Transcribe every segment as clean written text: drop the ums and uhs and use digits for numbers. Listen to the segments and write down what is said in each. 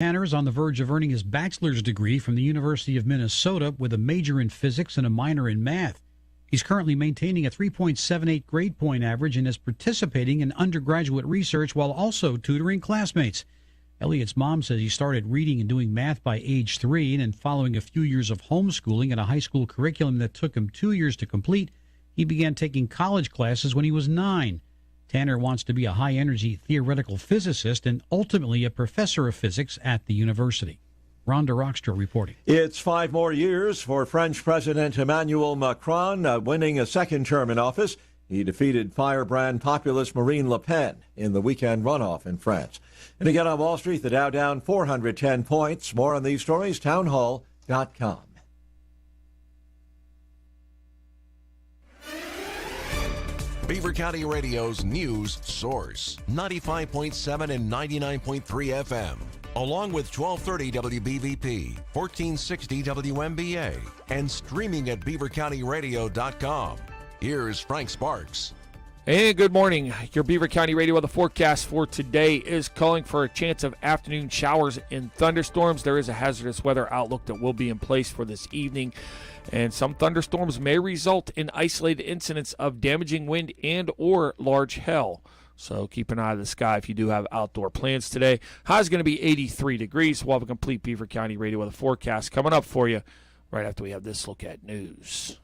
Tanner is on the verge of earning his bachelor's degree from the University of Minnesota with a major in physics and a minor in math. He's currently maintaining a 3.78 grade point average and is participating in undergraduate research while also tutoring classmates. Elliot's mom says he started reading and doing math by age 3, and following a few years of homeschooling and a high school curriculum that took him 2 years to complete, he began taking college classes when he was 9. Tanner wants to be a high-energy theoretical physicist and ultimately a professor of physics at the university. Rhonda Rockstra reporting. It's 5 more years for French President Emmanuel Macron winning a second term in office. He defeated firebrand populist Marine Le Pen in the weekend runoff in France. And again on Wall Street, the Dow down 410 points. More on these stories, townhall.com. Beaver County Radio's news source, 95.7 and 99.3 FM, along with 1230 WBVP, 1460 WMBA, and streaming at beavercountyradio.com. Here's Frank Sparks. Hey, good morning. Your Beaver County Radio weather forecast for today is calling for a chance of afternoon showers and thunderstorms. There is a hazardous weather outlook that will be in place for this evening, and some thunderstorms may result in isolated incidents of damaging wind and or large hail. So keep an eye on the sky if you do have outdoor plans today. High is going to be 83 degrees. We'll have a complete Beaver County Radio weather forecast coming up for you right after we have this look at news.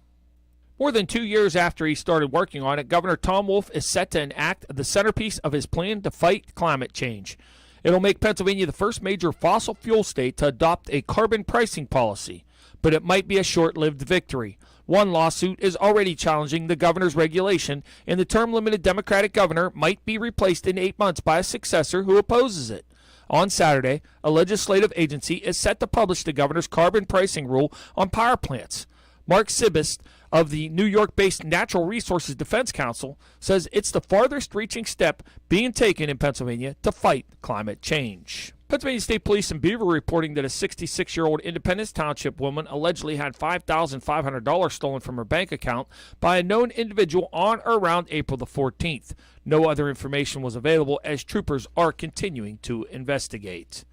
More than 2 years after he started working on it, Governor Tom Wolf is set to enact the centerpiece of his plan to fight climate change. It'll make Pennsylvania the first major fossil fuel state to adopt a carbon pricing policy, but it might be a short-lived victory. One lawsuit is already challenging the governor's regulation, and the term-limited Democratic governor might be replaced in 8 months by a successor who opposes it. On Saturday, a legislative agency is set to publish the governor's carbon pricing rule on power plants. Mark Sibist of the New York-based Natural Resources Defense Council says it's the farthest-reaching step being taken in Pennsylvania to fight climate change. Pennsylvania State Police in Beaver reporting that a 66-year-old Independence Township woman allegedly had $5,500 stolen from her bank account by a known individual on or around April the 14th. No other information was available as troopers are continuing to investigate.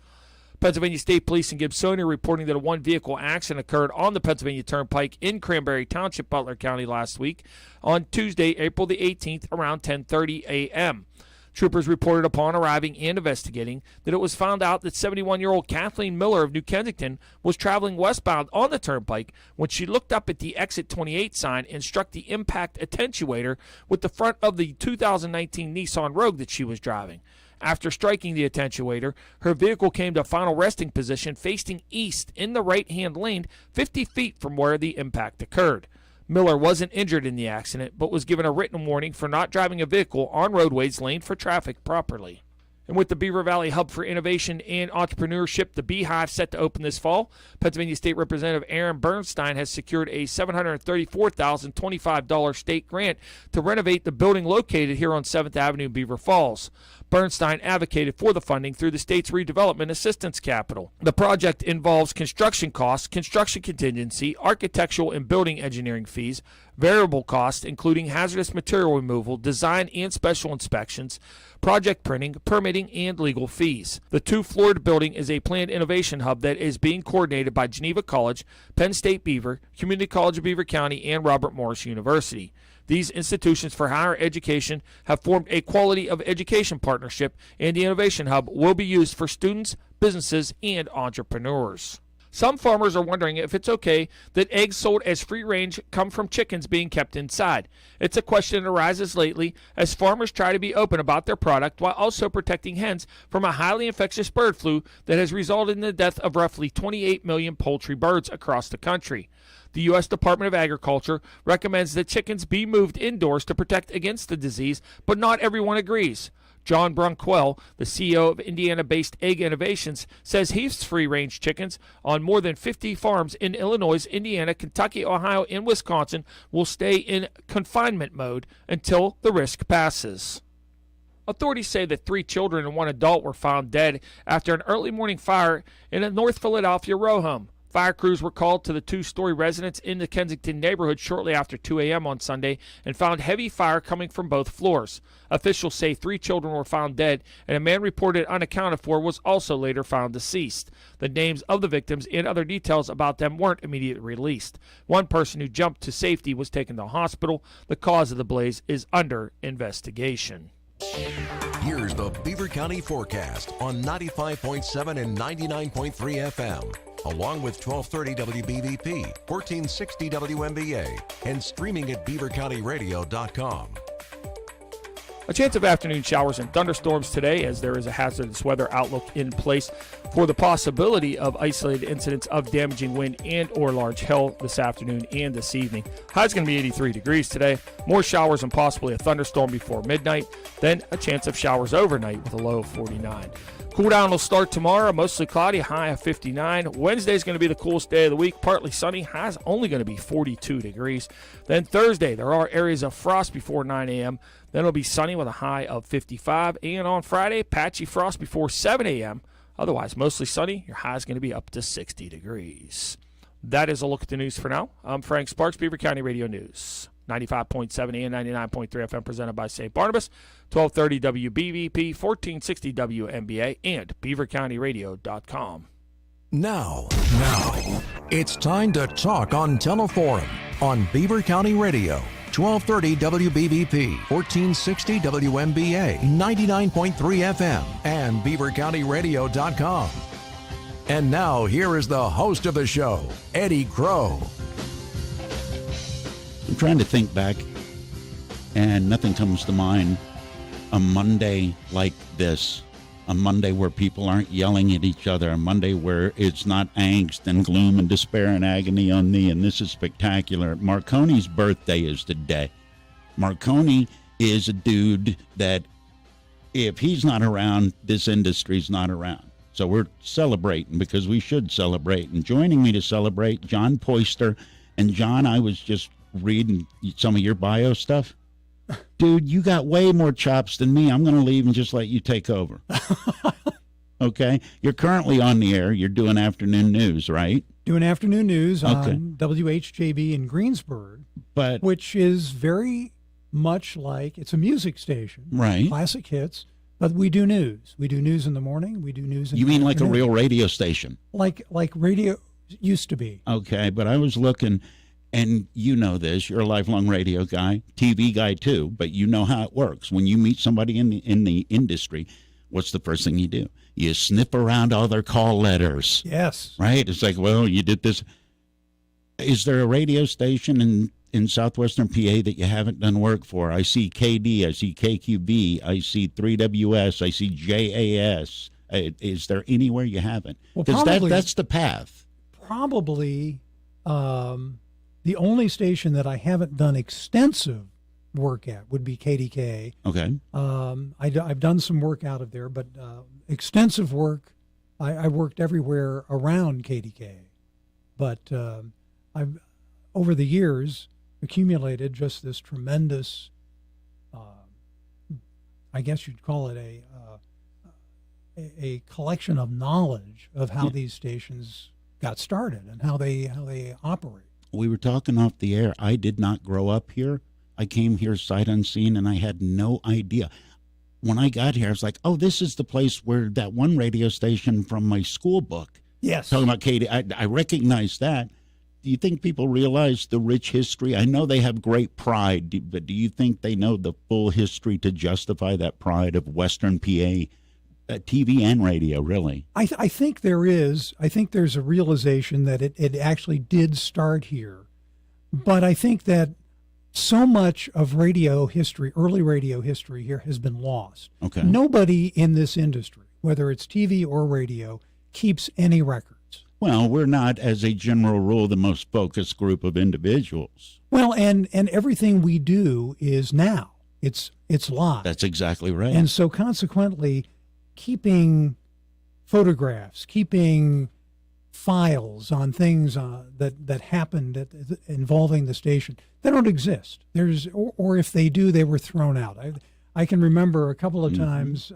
Pennsylvania State Police in Gibsonia reporting that a one-vehicle accident occurred on the Pennsylvania Turnpike in Cranberry Township, Butler County last week on Tuesday, April the 18th, around 10:30 a.m. Troopers reported upon arriving and investigating that it was found out that 71-year-old Kathleen Miller of New Kensington was traveling westbound on the turnpike when she looked up at the Exit 28 sign and struck the impact attenuator with the front of the 2019 Nissan Rogue that she was driving. After striking the attenuator, her vehicle came to a final resting position facing east in the right-hand lane 50 feet from where the impact occurred. Miller wasn't injured in the accident, but was given a written warning for not driving a vehicle on roadways laned for traffic properly. And with the Beaver Valley Hub for Innovation and Entrepreneurship, the Beehive, set to open this fall, Pennsylvania State Representative Aaron Bernstein has secured a $734,025 state grant to renovate the building located here on 7th Avenue in Beaver Falls. Bernstein advocated for the funding through the state's redevelopment assistance capital. The project involves construction costs, construction contingency, architectural and building engineering fees, variable costs including hazardous material removal, design and special inspections, project printing, permitting, and legal fees. The two-floored building is a planned innovation hub that is being coordinated by Geneva College, Penn State Beaver, Community College of Beaver County, and Robert Morris University. These institutions for higher education have formed a quality of education partnership, and the Innovation Hub will be used for students, businesses, and entrepreneurs. Some farmers are wondering if it's okay that eggs sold as free range come from chickens being kept inside. It's a question that arises lately as farmers try to be open about their product while also protecting hens from a highly infectious bird flu that has resulted in the death of roughly 28 million poultry birds across the country. The U.S. Department of Agriculture recommends that chickens be moved indoors to protect against the disease, but not everyone agrees. John Brunquell, the CEO of Indiana-based Egg Innovations, says he's free-range chickens on more than 50 farms in Illinois, Indiana, Kentucky, Ohio, and Wisconsin will stay in confinement mode until the risk passes. Authorities say that 3 children and 1 adult were found dead after an early morning fire in a North Philadelphia row home. Fire crews were called to the two-story residence in the Kensington neighborhood shortly after 2 a.m. on Sunday and found heavy fire coming from both floors. Officials say 3 children were found dead, and a man reported unaccounted for was also later found deceased. The names of the victims and other details about them weren't immediately released. One person who jumped to safety was taken to hospital. The cause of the blaze is under investigation. Here's the Beaver County forecast on 95.7 and 99.3 FM, along with 1230 WBVP, 1460 WMBA, and streaming at beavercountyradio.com. A chance of afternoon showers and thunderstorms today, as there is a hazardous weather outlook in place for the possibility of isolated incidents of damaging wind and or large hail this afternoon and this evening. High's going to be 83 degrees today. More showers and possibly a thunderstorm before midnight. Then a chance of showers overnight with a low of 49. Cool down will start tomorrow, mostly cloudy, high of 59. Wednesday is going to be the coolest day of the week, partly sunny, high's only going to be 42 degrees. Then Thursday, there are areas of frost before 9 a.m. Then it'll be sunny with a high of 55. And on Friday, patchy frost before 7 a.m. Otherwise, mostly sunny. Your high is going to be up to 60 degrees. That is a look at the news for now. I'm Frank Sparks, Beaver County Radio News. 95.7 and 99.3 FM presented by St. Barnabas, 1230 WBVP, 1460 WMBA, and beavercountyradio.com. Now, it's time to talk on Teleforum on Beaver County Radio, 1230 WBVP, 1460 WMBA, 99.3 FM, and beavercountyradio.com. And now, here is the host of the show, Eddie Crow. I'm trying to think back, and nothing comes to mind. A Monday like this, a Monday where people aren't yelling at each other, a Monday where it's not angst and gloom and despair and agony on me, and this is spectacular. Marconi's birthday is today. Marconi is a dude that if he's not around, this industry's not around. So we're celebrating because we should celebrate. And joining me to celebrate, John Poister. And John, I was just reading some of your bio stuff. Dude, you got way more chops than me. I'm going to leave and just let you take over. Okay? You're currently on the air. You're doing afternoon news, right? Doing afternoon news on WHJB in Greensburg, which is very much like, it's a music station. Right. Classic hits, but we do news. We do news in the morning. We do news in the afternoon. You mean like a real radio station? Like radio used to be. Okay, but I was looking... And you know this, you're a lifelong radio guy, TV guy too, but you know how it works. When you meet somebody in the industry, what's the first thing you do? You sniff around all their call letters. Yes. Right? It's like, well, you did this. Is there a radio station in southwestern PA that you haven't done work for? I see KD, I see KQB, I see 3WS, I see JAS. Is there anywhere you haven't? Because that's the path. Probably... the only station that I haven't done extensive work at would be KDK. Okay. I've done some work out of there, but extensive work, I worked everywhere around KDK. But I've, over the years, accumulated just this tremendous, I guess you'd call it a collection of knowledge of how these stations got started and how they operate. We were talking off the air. I did not grow up here. I came here sight unseen, and I had no idea. When I got here, I was like, oh, this is the place where that one radio station from my school book. Yes. Talking about Katie. I recognize that. Do you think people realize the rich history? I know they have great pride, but do you think they know the full history to justify that pride of Western PA? TV and radio, really. I think there is. I think there's a realization that it actually did start here. But I think that so much of radio history, early radio history here, has been lost. Okay. Nobody in this industry, whether it's TV or radio, keeps any records. Well, we're not, as a general rule, the most focused group of individuals. Well, and everything we do is now. It's live. That's exactly right. And so consequently, keeping photographs, keeping files on things that happened involving the station, they don't exist. Or if they do, they were thrown out. I can remember a couple of times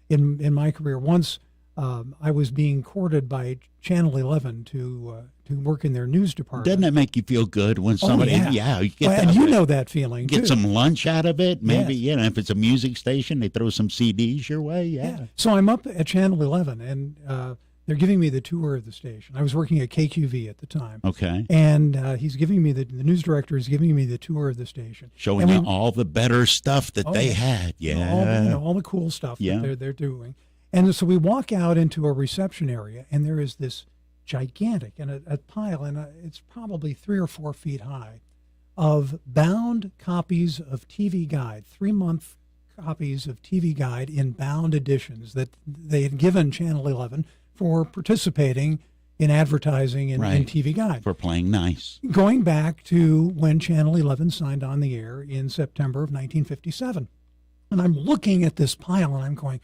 in my career. Once I was being courted by Channel 11 to work in their news department. Doesn't that make you feel good when somebody? Oh, you get well, and you know that feeling. get too. some lunch out of it. Maybe Yes. if it's a music station, they throw some CDs your way. Yeah. So I'm up at Channel 11, and they're giving me the tour of the station. I was working at KQV at the time. Okay. And he's giving me the news director is giving me the tour of the station, Showing you all the better stuff that they yeah. had. Yeah. All the cool stuff Yeah. that they're doing. And so we walk out into a reception area, and there is this gigantic and a pile, and it's probably 3 or 4 feet high, of bound copies of TV Guide, 3-month copies of TV Guide in bound editions that they had given Channel 11 for participating in advertising in TV Guide. For playing nice. Going back to when Channel 11 signed on the air in September of 1957. And I'm looking at this pile, and I'm going,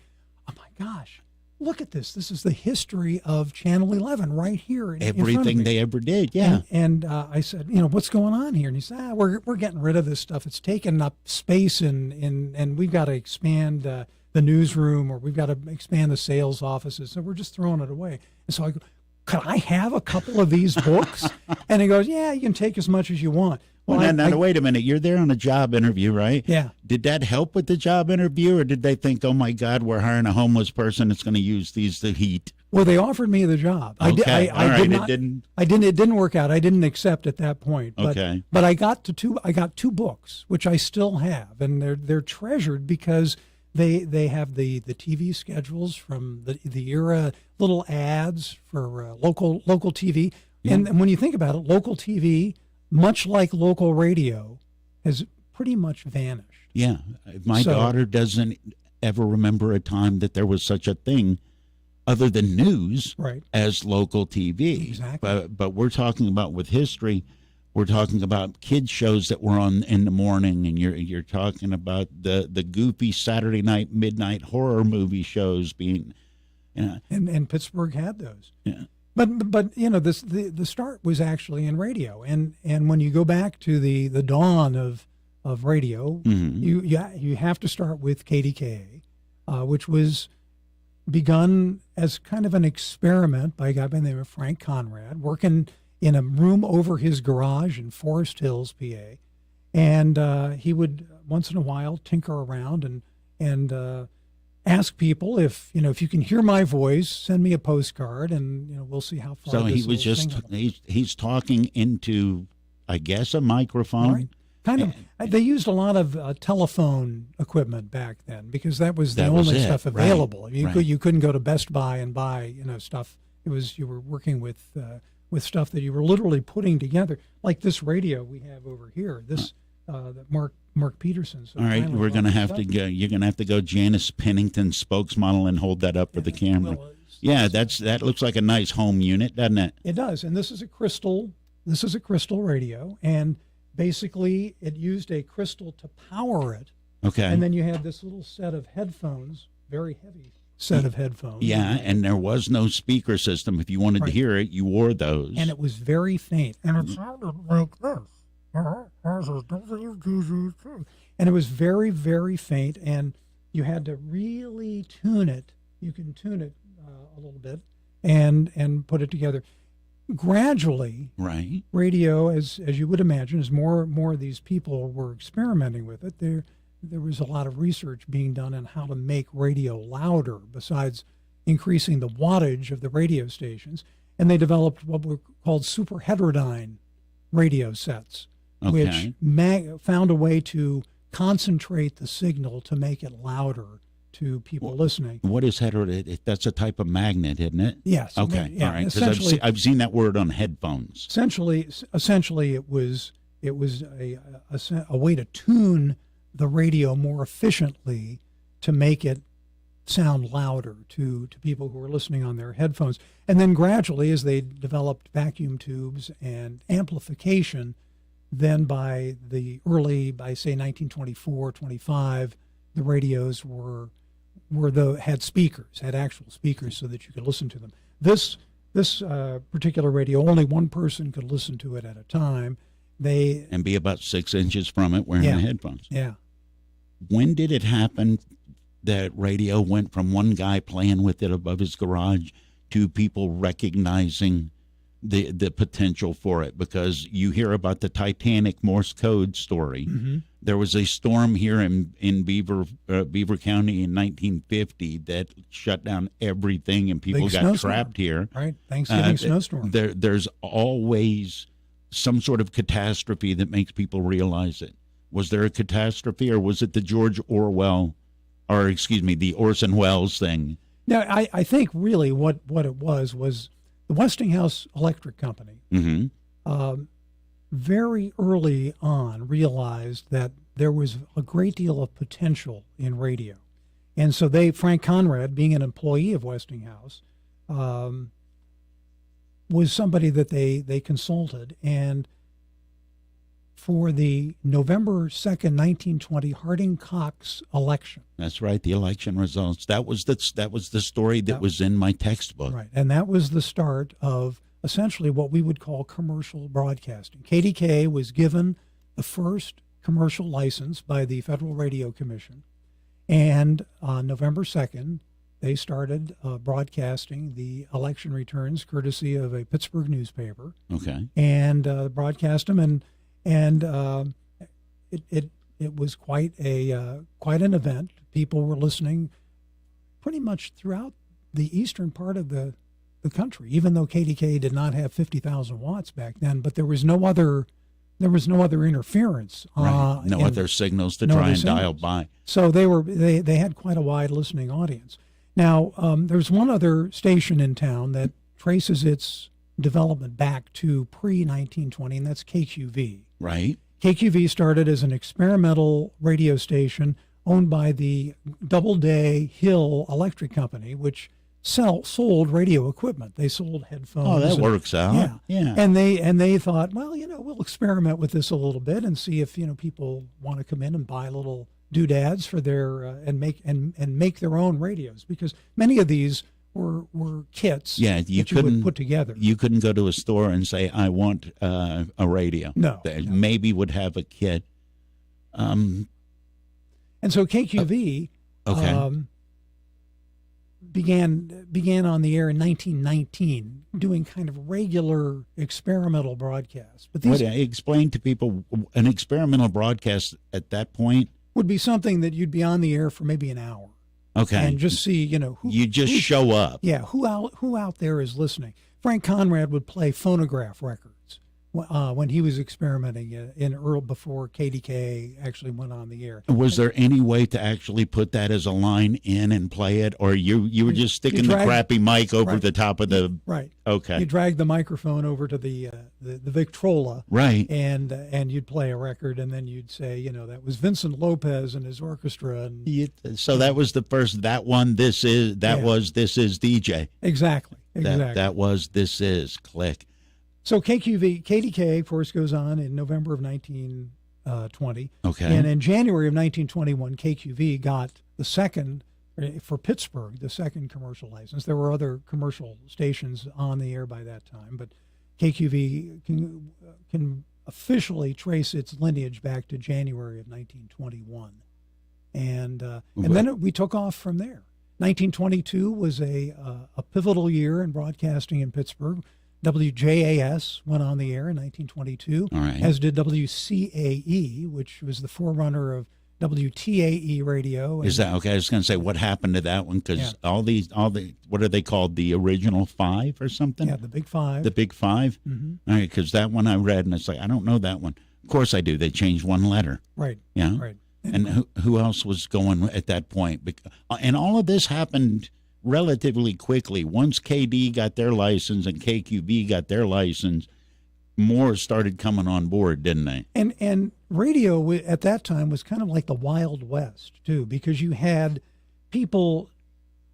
oh my gosh, look at this. This is the history of Channel 11 right here. In front of Everything me. they ever did. Yeah. And I said, what's going on here? And he said, we're getting rid of this stuff. It's taking up space, and we've got to expand the newsroom, or we've got to expand the sales offices. So we're just throwing it away. And so I go, could I have a couple of these books? And he goes, yeah, you can take as much as you want. Well, now, wait a minute. You're there on a job interview, right? Yeah. Did that help with the job interview, or did they think, oh, my God, we're hiring a homeless person that's going to use these to heat? Well, they offered me the job. Okay. It didn't work out. I didn't accept at that point. But, Okay. But I got two books, which I still have, and they're treasured because they have the TV schedules from the era, little ads for local TV. Yeah. And when you think about it, local TV, much like local radio, has pretty much vanished. Yeah. My daughter doesn't ever remember a time that there was such a thing other than news as local TV. Exactly. But we're talking about with history, we're talking about kids shows that were on in the morning, and you're talking about the goofy Saturday night midnight horror movie shows being And Pittsburgh had those. Yeah. But the start was actually in radio, and when you go back to the dawn of radio, you have to start with KDKA, which was begun as kind of an experiment by a guy by the name of Frank Conrad, working in a room over his garage in Forest Hills, PA, and he would once in a while tinker around and ask people if you can hear my voice, send me a postcard, and we'll see how far. So this he was just he's talking into, I guess, a microphone. Right. Kind of. They used a lot of telephone equipment back then because that was the only stuff available. Right. You couldn't go to Best Buy and buy stuff. You were working with stuff that you were literally putting together, like this radio we have over here. This that Mark Peterson's. All right, we're going to have to go. You're going to have to go Janice Pennington spokesmodel and hold that up for the camera. Well, that looks like a nice home unit, doesn't it? It does, and this is a crystal radio, and basically it used a crystal to power it. Okay. And then you had this little set of headphones, very heavy set of headphones. Yeah, and there was no speaker system. If you wanted to hear it, you wore those. And it was very faint, and it sounded like this. And it was very, very faint, and you had to really tune it. You can tune it a little bit and put it together. Gradually, right, radio, as you would imagine, as more of these people were experimenting with it, there was a lot of research being done on how to make radio louder besides increasing the wattage of the radio stations. And they developed what were called super heterodyne radio sets, which found a way to concentrate the signal to make it louder to people listening. What is heterodyne? That's a type of magnet, isn't it? Yes. Okay. Yeah, all right. Because I've seen that word on headphones. Essentially, it was a way to tune the radio more efficiently to make it sound louder to people who were listening on their headphones. And then gradually, as they developed vacuum tubes and amplification, then by say 1924, 25, the radios had actual speakers so that you could listen to them. This particular radio, only one person could listen to it at a time. And be about 6 inches from it wearing the headphones. Yeah. When did it happen that radio went from one guy playing with it above his garage to people recognizing the potential for it, because you hear about the Titanic Morse code story. Mm-hmm. There was a storm here in Beaver County in 1950 that shut down everything, and people Big got snowstorm. trapped here. Right, Thanksgiving snowstorm. There's always some sort of catastrophe that makes people realize it. Was there a catastrophe, or was it the the Orson Welles thing? Now, I think really what it was the Westinghouse Electric Company Mm-hmm. very early on realized that there was a great deal of potential in radio. And so Frank Conrad, being an employee of Westinghouse, was somebody that they consulted. And for the November 2nd, 1920 Harding-Cox election. That's right, the election results. That was the story that was in my textbook. Right, and that was the start of essentially what we would call commercial broadcasting. KDK was given the first commercial license by the Federal Radio Commission, and on November 2nd, they started broadcasting the election returns courtesy of a Pittsburgh newspaper. Okay. And broadcast them, and it was quite an event. People were listening pretty much throughout the eastern part of the country, even though KDK did not have 50,000 watts back then. But there was no other interference. Right. No other signals to try and dial by. So they had quite a wide listening audience. Now, there's one other station in town that traces its development back to pre-1920, and that's KQV. Right. KQV started as an experimental radio station owned by the Doubleday Hill Electric Company, which sold radio equipment. They sold headphones. Oh, that works out. Yeah. And they thought, well, we'll experiment with this a little bit and see if people want to come in and buy little doodads for their and make their own radios, because many of these were kits. Yeah, you would put together. You couldn't go to a store and say, I want a radio. No. Maybe would have a kit. And so KQV began on the air in 1919, doing kind of regular experimental broadcasts. But these explain to people, an experimental broadcast at that point would be something that you'd be on the air for maybe an hour. Okay. And just see, who you just show up. Yeah, who out there is listening. Frank Conrad would play phonograph records when he was experimenting before KDK actually went on the air. Was there any way to actually put that as a line in and play it, or you were just sticking the crappy mic over the top of the? Right. Okay. You drag the microphone over to the Victrola. Right. And you'd play a record, and then you'd say, that was Vincent Lopez and his orchestra. And so that was the first. That one. This is DJ. Exactly. That was This Is click. So KDK, of course, goes on in November of 1920. Okay. And in January of 1921, KQV got the second, for Pittsburgh, the second commercial license. There were other commercial stations on the air by that time, but KQV can officially trace its lineage back to January of 1921. And then we took off from there. 1922 was a pivotal year in broadcasting in Pittsburgh. WJAS went on the air in 1922, as did WCAE, which was the forerunner of WTAE radio. Is that okay? I was going to say, what happened to that one? Because all the what are they called? The original five or something? Yeah, the Big Five. The Big Five? Mm-hmm. All right, because that one I read, and it's like, I don't know that one. Of course I do. They changed one letter. Right. Yeah. Right. And who else was going at that point? And all of this happened relatively quickly. Once KD got their license and KQV got their license, more started coming on board, didn't they? And radio at that time was kind of like the Wild West, too, because you had people,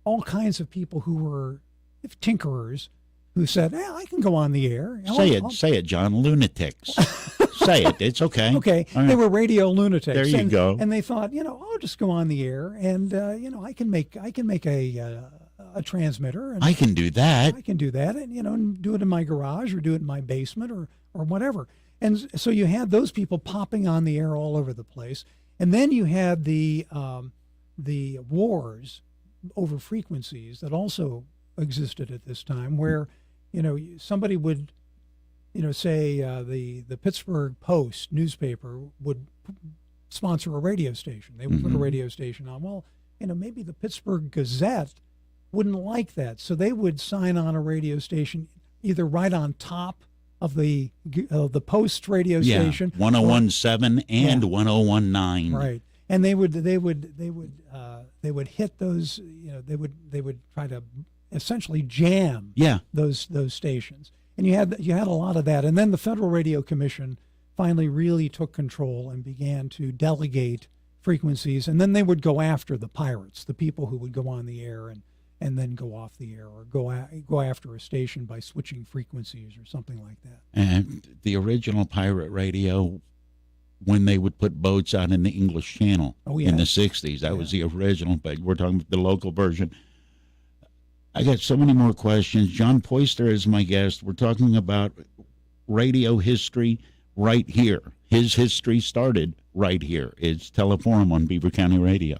all kinds of people who were tinkerers, who said, I can go on the air. Say it, John. Lunatics. Say it. It's okay. Okay. Right. They were radio lunatics. There you go. And they thought, I'll just go on the air, and I can make a transmitter. And I can do that. I can do that, and do it in my garage or do it in my basement or whatever. And so you had those people popping on the air all over the place, and then you had the the wars over frequencies that also existed at this time, where, somebody would, say the Pittsburgh Post newspaper would sponsor a radio station. They would put a radio station on. Well, maybe the Pittsburgh Gazette wouldn't like that, so they would sign on a radio station either right on top of the Post radio station, 101.7 and 101.9. right? And they would hit those. They would try to essentially jam those stations. And you had a lot of that. And then the Federal Radio Commission finally really took control and began to delegate frequencies. And then they would go after the pirates, the people who would go on the air and then go off the air, or go after a station by switching frequencies or something like that. And the original pirate radio, when they would put boats out in the English Channel in the 60s, that was the original, but we're talking about the local version. I got so many more questions. John Poister is my guest. We're talking about radio history right here. His history started right here. It's Teleforum on Beaver County Radio.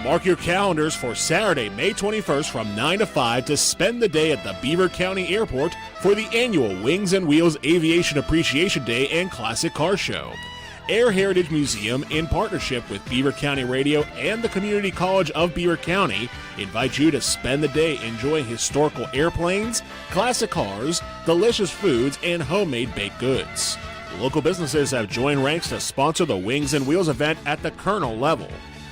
Mark your calendars for Saturday, May 21st from 9 to 5 to spend the day at the Beaver County Airport for the annual Wings and Wheels Aviation Appreciation Day and Classic Car Show. Air Heritage Museum, in partnership with Beaver County Radio and the Community College of Beaver County, invite you to spend the day enjoying historical airplanes, classic cars, delicious foods, and homemade baked goods. Local businesses have joined ranks to sponsor the Wings and Wheels event at the Colonel level.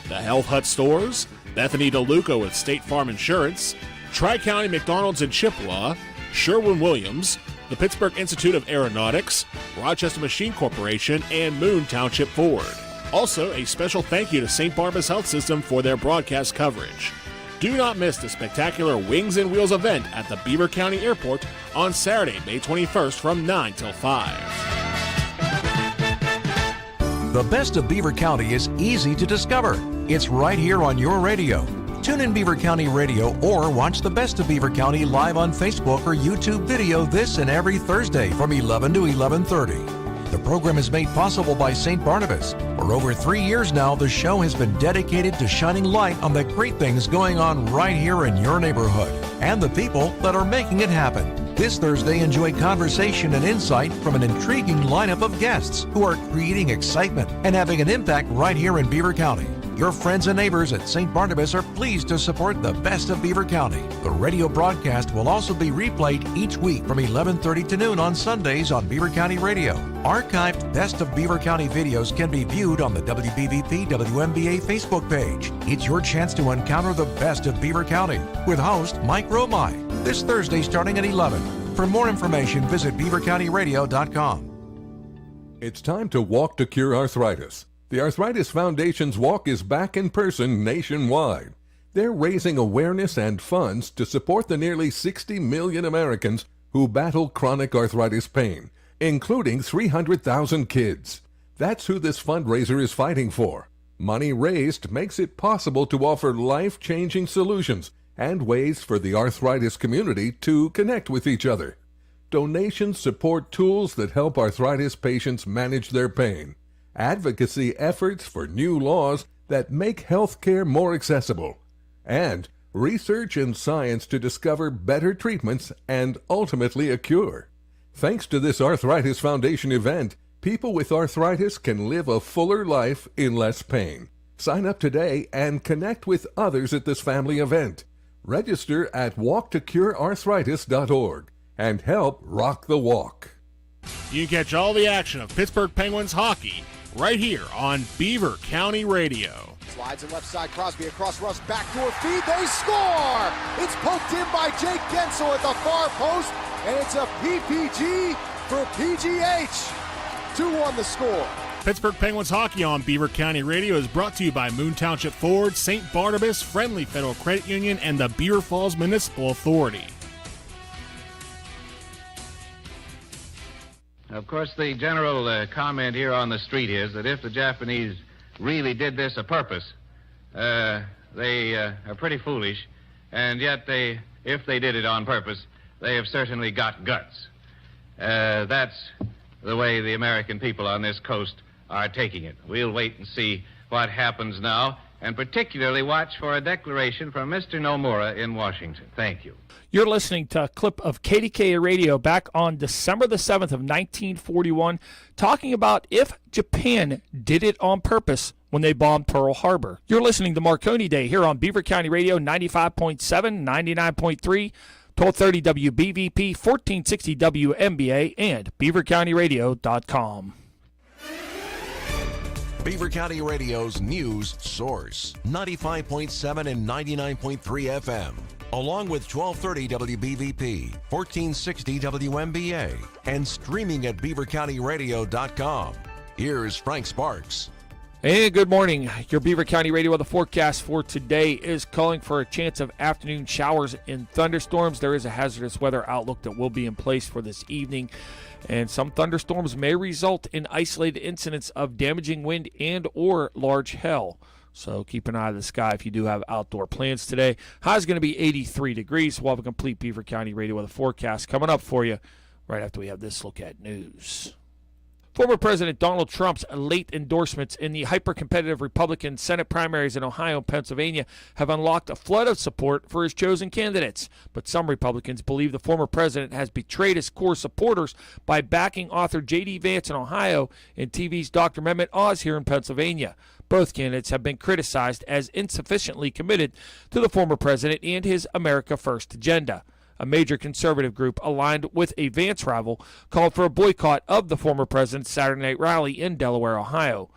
The Health Hut Stores, Bethany DeLuca with State Farm Insurance, Tri-County McDonald's in Chippewa, Sherwin-Williams, the Pittsburgh Institute of Aeronautics, Rochester Machine Corporation, and Moon Township Ford. Also, a special thank you to St. Barnabas Health System for their broadcast coverage. Do not miss the spectacular Wings and Wheels event at the Beaver County Airport on Saturday, May 21st from 9 till 5. The best of Beaver County is easy to discover. It's right here on your radio. Tune in Beaver County Radio or watch the best of Beaver County live on Facebook or YouTube video this and every Thursday from 11 to 11:30. The program is made possible by St. Barnabas. For over 3 years now, the show has been dedicated to shining light on the great things going on right here in your neighborhood and the people that are making it happen. This Thursday, enjoy conversation and insight from an intriguing lineup of guests who are creating excitement and having an impact right here in Beaver County. Your friends and neighbors at St. Barnabas are pleased to support the best of Beaver County. The radio broadcast will also be replayed each week from 11:30 to noon on Sundays on Beaver County Radio. Archived Best of Beaver County videos can be viewed on the WBVP WMBA Facebook page. It's your chance to encounter the best of Beaver County with host Mike Romai this Thursday starting at 11. For more information, visit beavercountyradio.com. It's time to walk to cure arthritis. The Arthritis Foundation's walk is back in person nationwide. They're raising awareness and funds to support the nearly 60 million Americans who battle chronic arthritis pain, including 300,000 kids. That's who this fundraiser is fighting for. Money raised makes it possible to offer life-changing solutions and ways for the arthritis community to connect with each other. Donations support tools that help arthritis patients manage their pain, advocacy efforts for new laws that make health care more accessible, and research and science to discover better treatments and ultimately a cure. Thanks to this Arthritis Foundation event, people with arthritis can live a fuller life in less pain. Sign up today and connect with others at this family event. Register at walktocurearthritis.org and help rock the walk. You can catch all the action of Pittsburgh Penguins hockey right here on Beaver County Radio. Slides in left side, Crosby across Russ, backdoor feed, they score! It's poked in by Jake Gensel at the far post, and it's a PPG for PGH. 2-1 the score. Pittsburgh Penguins hockey on Beaver County Radio is brought to you by Moon Township Ford, St. Barnabas, Friendly Federal Credit Union, and the Beaver Falls Municipal Authority. Of course, the general comment here on the street is that if the Japanese really did this a purpose, they are pretty foolish, and yet if they did it on purpose, they have certainly got guts. That's the way the American people on this coast are taking it. We'll wait and see what happens now, and particularly watch for a declaration from Mr. Nomura in Washington. Thank you. You're listening to a clip of KDKA Radio back on December the 7th of 1941, talking about if Japan did it on purpose when they bombed Pearl Harbor. You're listening to Marconi Day here on Beaver County Radio 95.7, 99.3, 1230 WBVP, 1460 WMBA, and beavercountyradio.com. Beaver County Radio's news source, 95.7 and 99.3 FM, along with 1230 WBVP, 1460 WMBA, and streaming at beavercountyradio.com. Here's Frank Sparks. Hey, good morning. Your Beaver County Radio weather forecast for today is calling for a chance of afternoon showers and thunderstorms. There is a hazardous weather outlook that will be in place for this evening, and some thunderstorms may result in isolated incidents of damaging wind and or large hail. So keep an eye on the sky if you do have outdoor plans today. High is going to be 83 degrees. We'll have a complete Beaver County Radio weather forecast coming up for you right after we have this look at news. Former President Donald Trump's late endorsements in the hyper-competitive Republican Senate primaries in Ohio and Pennsylvania have unlocked a flood of support for his chosen candidates. But some Republicans believe the former president has betrayed his core supporters by backing author J.D. Vance in Ohio and TV's Dr. Mehmet Oz here in Pennsylvania. Both candidates have been criticized as insufficiently committed to the former president and his America First agenda. A major conservative group aligned with a Vance rival called for a boycott of the former president's Saturday night rally in Delaware, Ohio.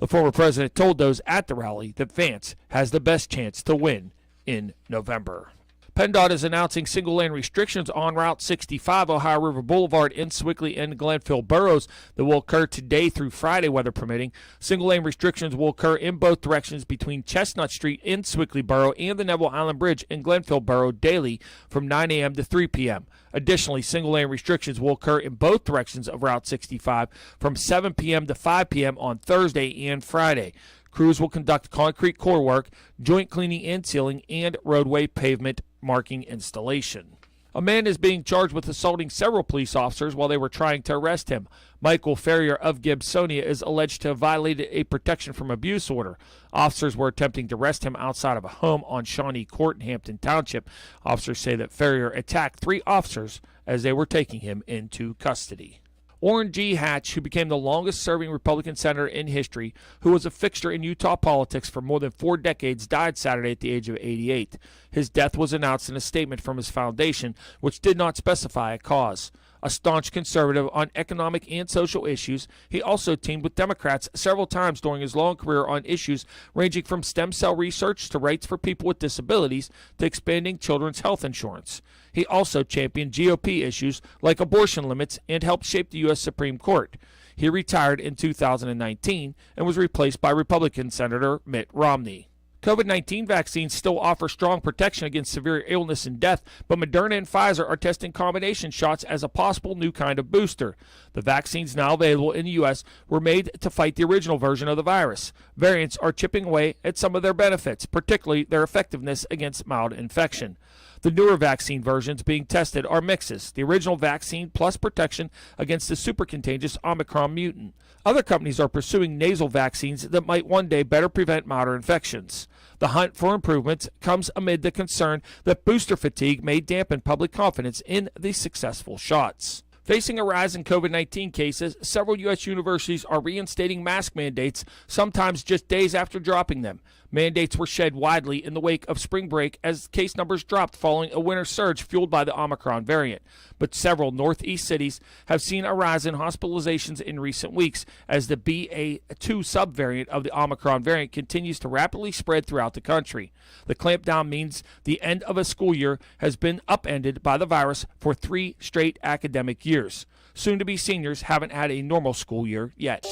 The former president told those at the rally that Vance has the best chance to win in November. PennDOT is announcing single-lane restrictions on Route 65, Ohio River Boulevard in Sewickley and Glenville boroughs that will occur today through Friday, weather permitting. Single-lane restrictions will occur in both directions between Chestnut Street in Sewickley Borough and the Neville Island Bridge in Glenville Borough daily from 9 a.m. to 3 p.m. Additionally, single-lane restrictions will occur in both directions of Route 65 from 7 p.m. to 5 p.m. on Thursday and Friday. Crews will conduct concrete core work, joint cleaning and sealing, and roadway pavement marking installation. A man is being charged with assaulting several police officers while they were trying to arrest him. Michael Ferrier of Gibsonia is alleged to have violated a protection from abuse order. Officers were attempting to arrest him outside of a home on Shawnee Court in Hampton Township. Officers say that Ferrier attacked 3 officers as they were taking him into custody. Orrin G. Hatch, who became the longest-serving Republican senator in history, who was a fixture in Utah politics for more than 4 decades, died Saturday at the age of 88. His death was announced in a statement from his foundation, which did not specify a cause. A staunch conservative on economic and social issues, he also teamed with Democrats several times during his long career on issues ranging from stem cell research to rights for people with disabilities to expanding children's health insurance. He also championed GOP issues like abortion limits and helped shape the U.S. Supreme Court. He retired in 2019 and was replaced by Republican Senator Mitt Romney. COVID-19 vaccines still offer strong protection against severe illness and death, but Moderna and Pfizer are testing combination shots as a possible new kind of booster. The vaccines now available in the U.S. were made to fight the original version of the virus. Variants are chipping away at some of their benefits, particularly their effectiveness against mild infection. The newer vaccine versions being tested are mixes, the original vaccine plus protection against the super contagious Omicron mutant. Other companies are pursuing nasal vaccines that might one day better prevent milder infections. The hunt for improvements comes amid the concern that booster fatigue may dampen public confidence in the successful shots. Facing a rise in COVID-19 cases, several U.S. universities are reinstating mask mandates, sometimes just days after dropping them. Mandates were shed widely in the wake of spring break as case numbers dropped following a winter surge fueled by the Omicron variant. But several Northeast cities have seen a rise in hospitalizations in recent weeks as the BA2 subvariant of the Omicron variant continues to rapidly spread throughout the country. The clampdown means the end of a school year has been upended by the virus for 3 straight academic years. Soon-to-be seniors haven't had a normal school year yet.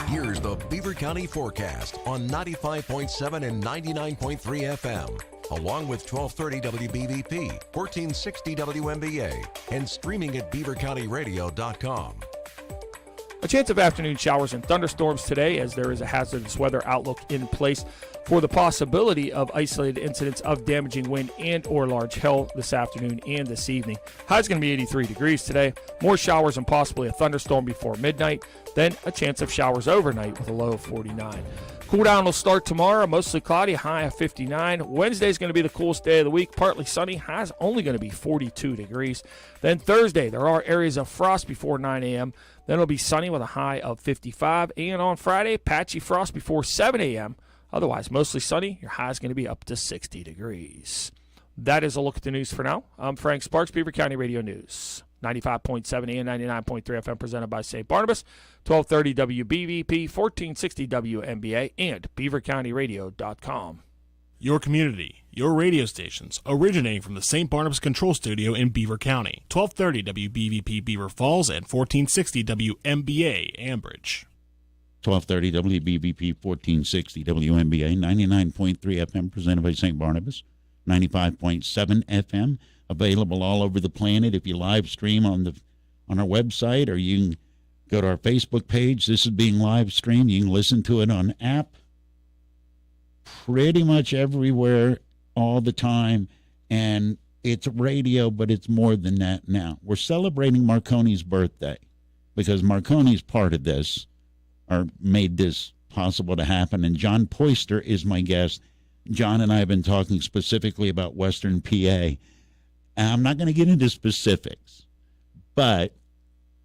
Here's the Beaver County forecast on 95.7 and 99.3 FM, along with 1230 WBVP, 1460 WMBA, and streaming at beavercountyradio.com. A chance of afternoon showers and thunderstorms today as there is a hazardous weather outlook in place for the possibility of isolated incidents of damaging wind and or large hail this afternoon and this evening. High's going to be 83 degrees today. More showers and possibly a thunderstorm before midnight. Then a chance of showers overnight with a low of 49. Cool down will start tomorrow. Mostly cloudy, high of 59. Wednesday is going to be the coolest day of the week. Partly sunny. High's only going to be 42 degrees. Then Thursday, there are areas of frost before 9 a.m. Then it'll be sunny with a high of 55. And on Friday, patchy frost before 7 a.m. Otherwise, mostly sunny. Your high is going to be up to 60 degrees. That is a look at the news for now. I'm Frank Sparks, Beaver County Radio News. 95.7 and 99.3 FM presented by St. Barnabas, 1230 WBVP, 1460 WMBA, and beavercountyradio.com. Your community, your radio stations, originating from the St. Barnabas Control Studio in Beaver County, 1230 WBVP Beaver Falls and 1460 WMBA Ambridge. 1230 WBVP, 1460 WMBA, 99.3 FM presented by St. Barnabas, 95.7 FM. Available all over the planet. If you live stream on our website, or you can go to our Facebook page. This is being live streamed. You can listen to it on app. Pretty much everywhere, all the time. And it's radio, but it's more than that now. We're celebrating Marconi's birthday because Marconi's part of this, or made this possible to happen. And John Poister is my guest. John and I have been talking specifically about Western PA. I'm not going to get into specifics, but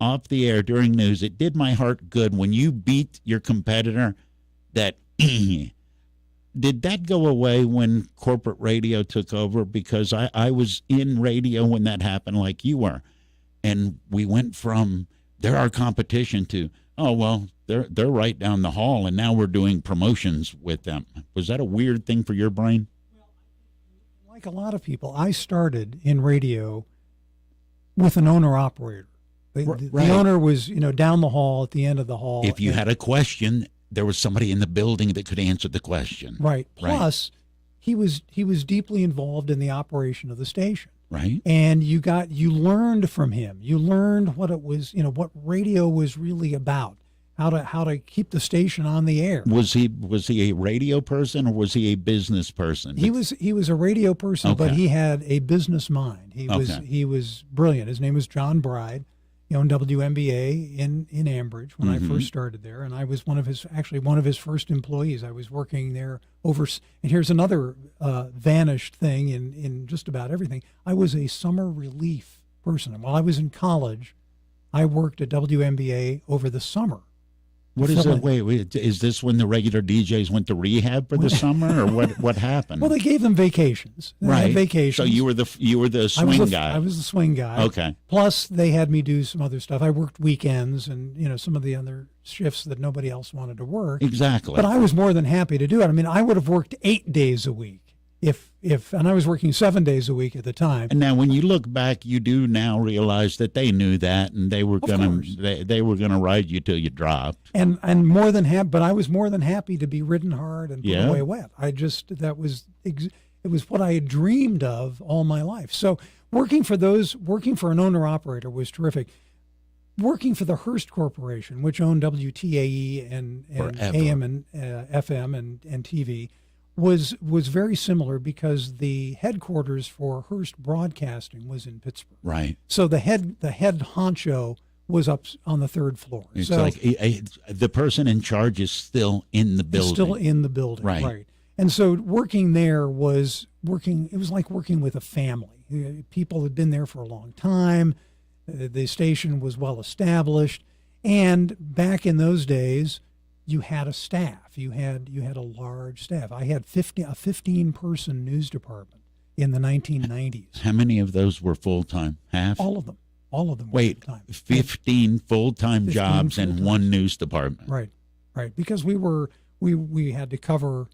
off the air during news, it did my heart good when you beat your competitor. That did that go away when corporate radio took over? Because I was in radio when that happened, like you were, and we went from they're our competition to, oh well, they're right down the hall, and now we're doing promotions with them. Was that a weird thing for your brain? Like a lot of people, I started in radio with an owner-operator. The owner was, down the hall at the end of the hall. If you had a question, there was somebody in the building that could answer the question. Right. Plus, he was deeply involved in the operation of the station. Right. And you learned from him. You learned what it was, what radio was really about. How to keep the station on the air. Was he a radio person or was he a business person? He was a radio person, okay. But he had a business mind. He was brilliant. His name was John Bride. He owned WMBA in Ambridge when I first started there, and I was one of his first employees. I was working there and here's another vanished thing in just about everything. I was a summer relief person. While I was in college, I worked at WMBA over the summer. What is it? Wait, is this when the regular DJs went to rehab for the summer, or what happened? Well, they gave them vacations. They had vacations. So you were the swing guy. I was the swing guy. Okay. Plus, they had me do some other stuff. I worked weekends and some of the other shifts that nobody else wanted to work. Exactly. But I was more than happy to do it. I mean, I would have worked 8 days a week and I was working 7 days a week at the time. And now, when you look back, you do now realize that they knew that, and they were gonna ride you till you dropped. And more than happy, but I was more than happy to be ridden hard and put away wet. It was what I had dreamed of all my life. So working for an owner operator was terrific. Working for the Hearst Corporation, which owned WTAE and AM and FM and TV. Was very similar because the headquarters for Hearst Broadcasting was in Pittsburgh. Right. So the head honcho was up on the third floor. It's so like the person in charge is still in the building. Still in the building. Right. And so working there was like working with a family. People had been there for a long time. The station was well established, and back in those days, you had a staff. You had a large staff. I had a 15-person news department in the 1990s. How many of those were full-time? Half? All of them. Wait, 15 full-time jobs and one news department. Right. Because we had to cover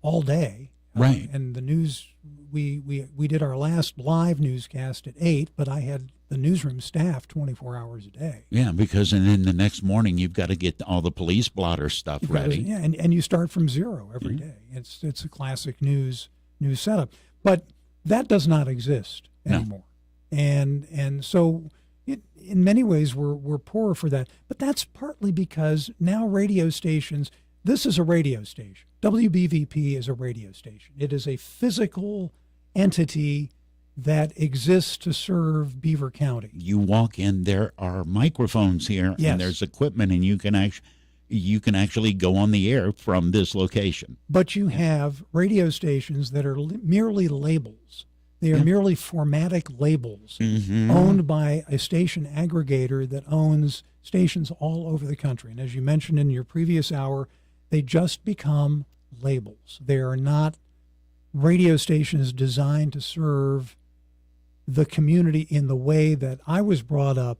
all day. Right. And the news, we did our last live newscast at 8, but I had the newsroom staff 24 hours a day. Yeah, because and then the next morning you've got to get all the police blotter stuff ready. Yeah, and you start from zero every day. It's a classic news setup, but that does not exist anymore. No. And so in many ways we're poorer for that. But that's partly because now radio stations, this is a radio station. WBVP is a radio station. It is a physical entity that exists to serve Beaver County. You walk in, there are microphones here, Yes. and there's equipment, and you can actually go on the air from this location. But you have radio stations that are merely labels. They are merely formatic labels owned by a station aggregator that owns stations all over the country. And as you mentioned in your previous hour, they just become labels. They are not radio stations designed to serve the community in the way that I was brought up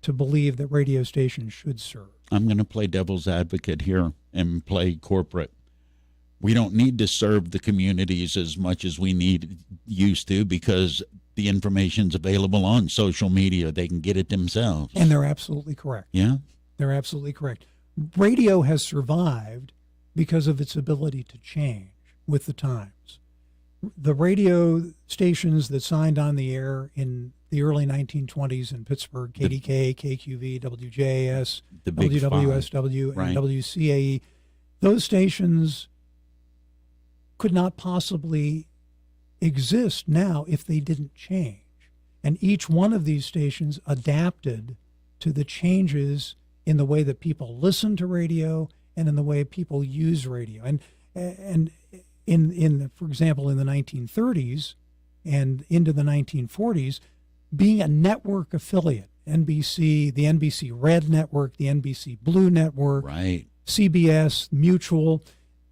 to believe that radio stations should serve. I'm going to play devil's advocate here and play corporate. We don't need to serve the communities as much as we used to, because the information's available on social media. They can get it themselves. And they're absolutely correct. Yeah? They're absolutely correct. Radio has survived because of its ability to change with the times. The radio stations that signed on the air in the early 1920s in Pittsburgh, KDK, KQV, WJAS, the Big WWSW, Five. and WCAE, those stations could not possibly exist now if they didn't change. And each one of these stations adapted to the changes in the way that people listen to radio and in the way people use radio. And in for example, in the 1930s and into the 1940s, being a network affiliate, NBC, the NBC Red Network, the NBC Blue Network, Right. CBS, Mutual,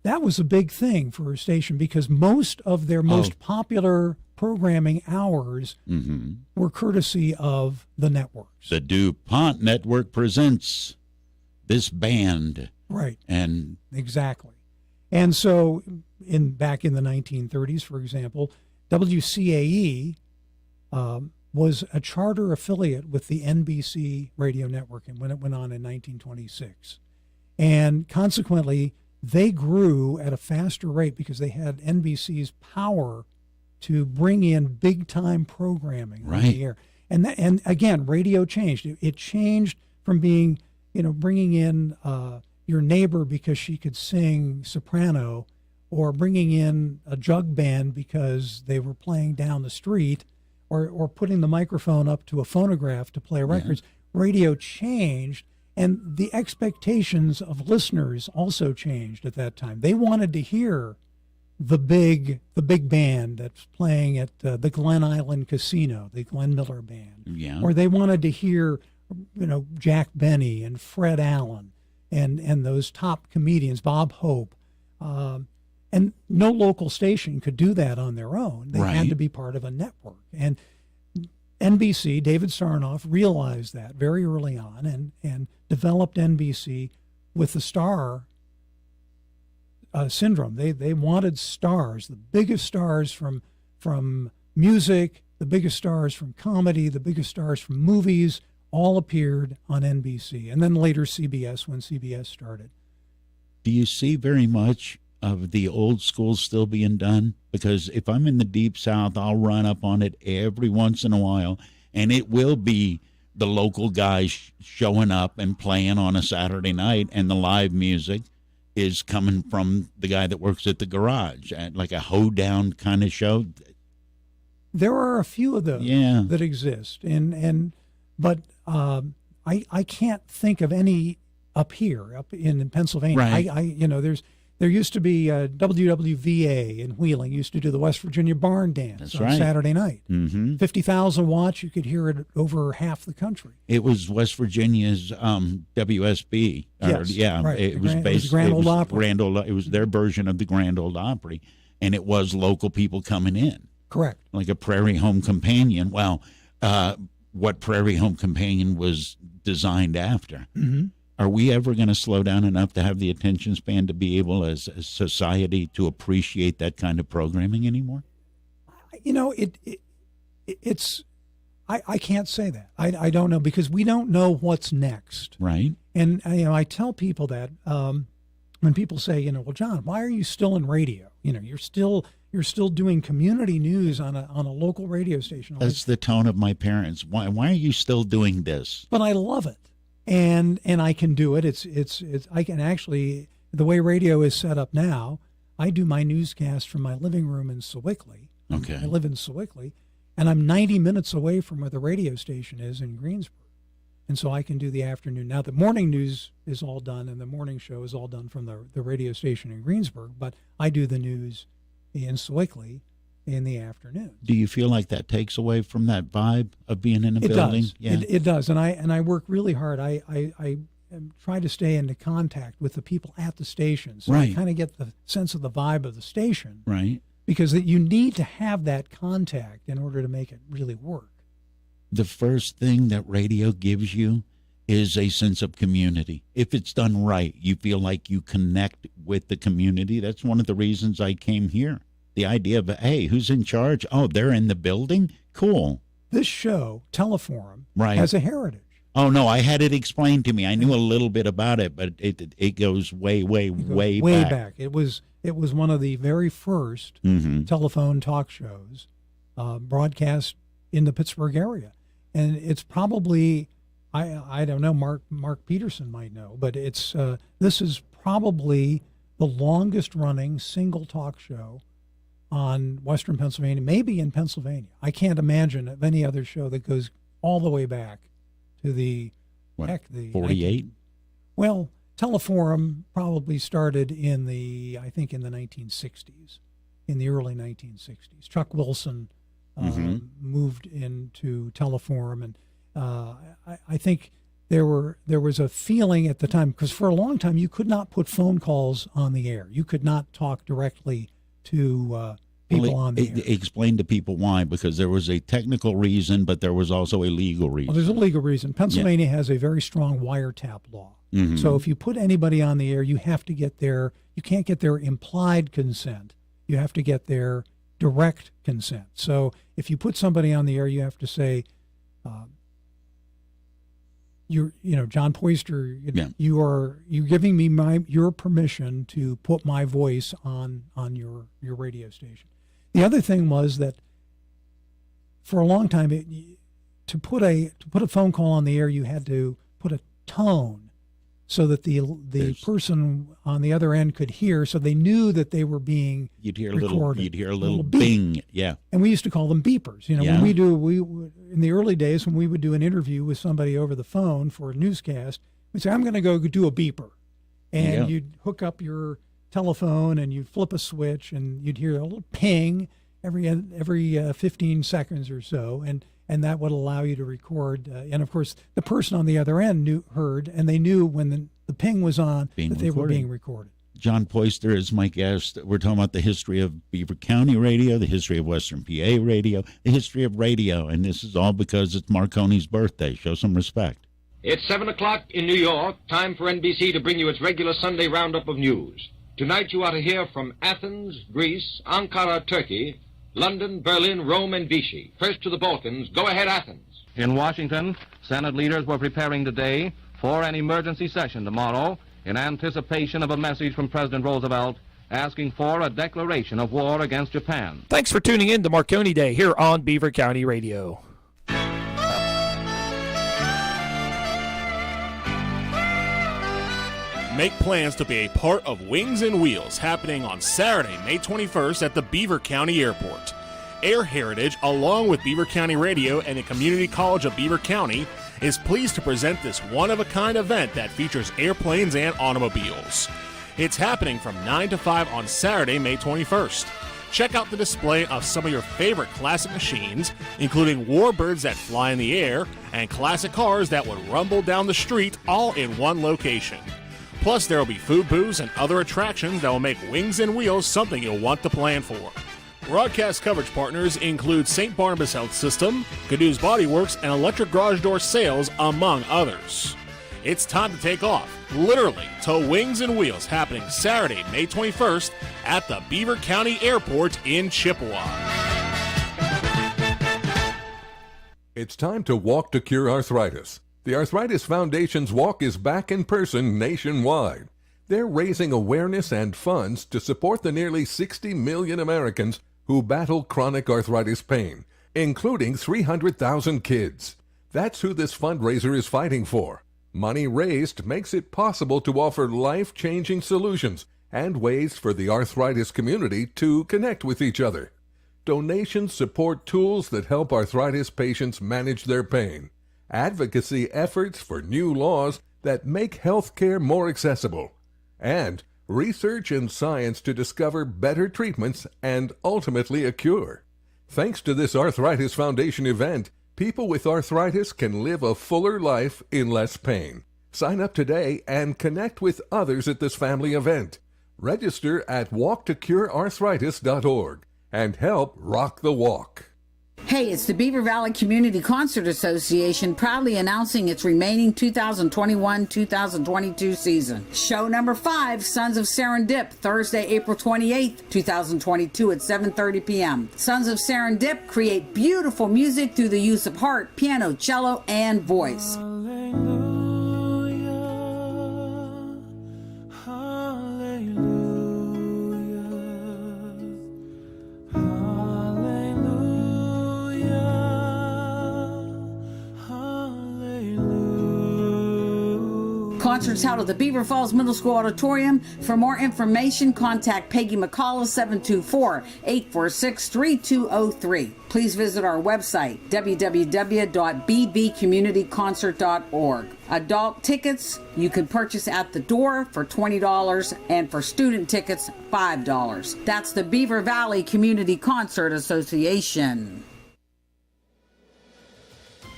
that was a big thing for a station because most of their most popular programming hours were courtesy of the networks. The DuPont Network presents this band. Right. And exactly. And so back in the 1930s, for example, WCAE was a charter affiliate with the NBC radio network, and when it went on in 1926. And consequently, they grew at a faster rate because they had NBC's power to bring in big-time programming on the air. And again, radio changed. It changed from being, bringing in your neighbor because she could sing soprano, or bringing in a jug band because they were playing down the street, or putting the microphone up to a phonograph to play records. Radio changed, and the expectations of listeners also changed at that time. They wanted to hear the big band that's playing at the Glen Island Casino, the Glenn Miller Band. Yeah. Or they wanted to hear, Jack Benny and Fred Allen and those top comedians, Bob Hope. And no local station could do that on their own. They had to be part of a network. And NBC, David Sarnoff, realized that very early on and developed NBC with the star syndrome. They wanted stars, the biggest stars from music, the biggest stars from comedy, the biggest stars from movies, all appeared on NBC. And then later CBS, when CBS started. Do you see very much of the old school still being done? Because if I'm in the Deep South, I'll run up on it every once in a while, and it will be the local guys showing up and playing on a Saturday night, and the live music is coming from the guy that works at the garage, like a hoedown kind of show. There are a few of those that exist, but I can't think of any up in Pennsylvania. Right. There used to be WWVA in Wheeling, used to do the West Virginia Barn Dance on Saturday night. 50,000 watts, you could hear it over half the country. It was West Virginia's WSB. It was the Grand Ole Opry. It was their version of the Grand Ole Opry, and it was local people coming in. Correct. Like a Prairie Home Companion. Well, what Prairie Home Companion was designed after. Are we ever going to slow down enough to have the attention span to be able, as a society, to appreciate that kind of programming anymore? It's I can't say that. I don't know, because we don't know what's next. Right. And I tell people that when people say, well, John, why are you still in radio? You're still doing community news on a local radio station. That's the tone of my parents. Why are you still doing this? But I love it. And I can do it. It's I can actually the way radio is set up now, I do my newscast from my living room in Sewickley. Okay. I live in Sewickley, and I'm 90 minutes away from where the radio station is in Greensburg. And so I can do the afternoon. Now, the morning news is all done, and the morning show is all done from the radio station in Greensburg, but I do the news in Sewickley in the afternoon. Do you feel like that takes away from that vibe of being in a building? Does. Yeah. It does, and I work really hard. I try to stay into contact with the people at the station, so Right. I kind of get the sense of the vibe of the station. Right. Because you need to have that contact in order to make it really work. The first thing that radio gives you is a sense of community. If it's done right, you feel like you connect with the community. That's one of the reasons I came here. The idea of, hey, who's in charge? Oh, they're in the building? Cool. This show, Teleforum, Right. has a heritage. Oh, no, I had it explained to me. I knew a little bit about it, but it goes way back. It was one of the very first telephone talk shows broadcast in the Pittsburgh area. And it's probably, I don't know, Mark Peterson might know, but it's this is probably the longest running single talk show on Western Pennsylvania, maybe in Pennsylvania. I can't imagine of any other show that goes all the way back to the 48. Well, Teleforum probably started in the 1960s, in the early 1960s. Chuck Wilson moved into Teleforum, and I think there was a feeling at the time, because for a long time you could not put phone calls on the air. You could not talk directly to people on the air. Explain to people why, because there was a technical reason, but there was also a legal reason. Well, there's a legal reason. Pennsylvania has a very strong wiretap law. So if you put anybody on the air, you have to get you can't get their implied consent. You have to get their direct consent. So if you put somebody on the air, you have to say, John Poister, you're giving me your permission to put my voice on your radio station. The other thing was that for a long time, to put a phone call on the air, you had to put a tone so that the person on the other end could hear, so they knew that they were being recorded. You'd hear a little bing, yeah. And we used to call them beepers. When in the early days when we would do an interview with somebody over the phone for a newscast, we'd say, "I'm going to go do a beeper," and you'd hook up your telephone and you'd flip a switch and you'd hear a little ping every 15 seconds or so, and that would allow you to record. And of course, the person on the other end heard, and they knew when the ping was on that they were being recorded. John Poister is my guest. We're talking about the history of Beaver County radio, the history of Western PA radio, the history of radio, and this is all because it's Marconi's birthday. Show some respect. It's 7 o'clock in New York, time for NBC to bring you its regular Sunday roundup of news. Tonight you are to hear from Athens, Greece, Ankara, Turkey, London, Berlin, Rome, and Vichy. First to the Balkans. Go ahead, Athens. In Washington, Senate leaders were preparing today for an emergency session tomorrow in anticipation of a message from President Roosevelt asking for a declaration of war against Japan. Thanks for tuning in to Marconi Day here on Beaver County Radio. Make plans to be a part of Wings and Wheels happening on Saturday, May 21st at the Beaver County Airport. Air Heritage, along with Beaver County Radio and the Community College of Beaver County, is pleased to present this one-of-a-kind event that features airplanes and automobiles. It's happening from 9 to 5 on Saturday, May 21st. Check out the display of some of your favorite classic machines, including warbirds that fly in the air and classic cars that would rumble down the street, all in one location. Plus, there will be food booths and other attractions that will make Wings and Wheels something you'll want to plan for. Broadcast coverage partners include St. Barnabas Health System, Cadoo's Body Works, and Electric Garage Door Sales, among others. It's time to take off, literally, to Wings and Wheels, happening Saturday, May 21st at the Beaver County Airport in Chippewa. It's time to walk to cure arthritis. The Arthritis Foundation's walk is back in person nationwide. They're raising awareness and funds to support the nearly 60 million Americans who battle chronic arthritis pain, including 300,000 kids. That's who this fundraiser is fighting for. Money raised makes it possible to offer life-changing solutions and ways for the arthritis community to connect with each other. Donations support tools that help arthritis patients manage their pain, advocacy efforts for new laws that make health care more accessible, and research and science to discover better treatments and ultimately a cure. Thanks to this Arthritis Foundation event, people with arthritis can live a fuller life in less pain. Sign up today and connect with others at this family event. Register at walktocurearthritis.org and help rock the walk. Hey, it's the Beaver Valley Community Concert Association proudly announcing its remaining 2021-2022 season. Show number 5, Sons of Serendip, Thursday, April 28th, 2022 at 7:30 p.m. Sons of Serendip create beautiful music through the use of harp, piano, cello, and voice. Concerts held at the Beaver Falls Middle School Auditorium. For more information, contact Peggy McCullough, 724-846-3203. Please visit our website, www.bbcommunityconcert.org. Adult tickets you can purchase at the door for $20 and for student tickets, $5. That's the Beaver Valley Community Concert Association.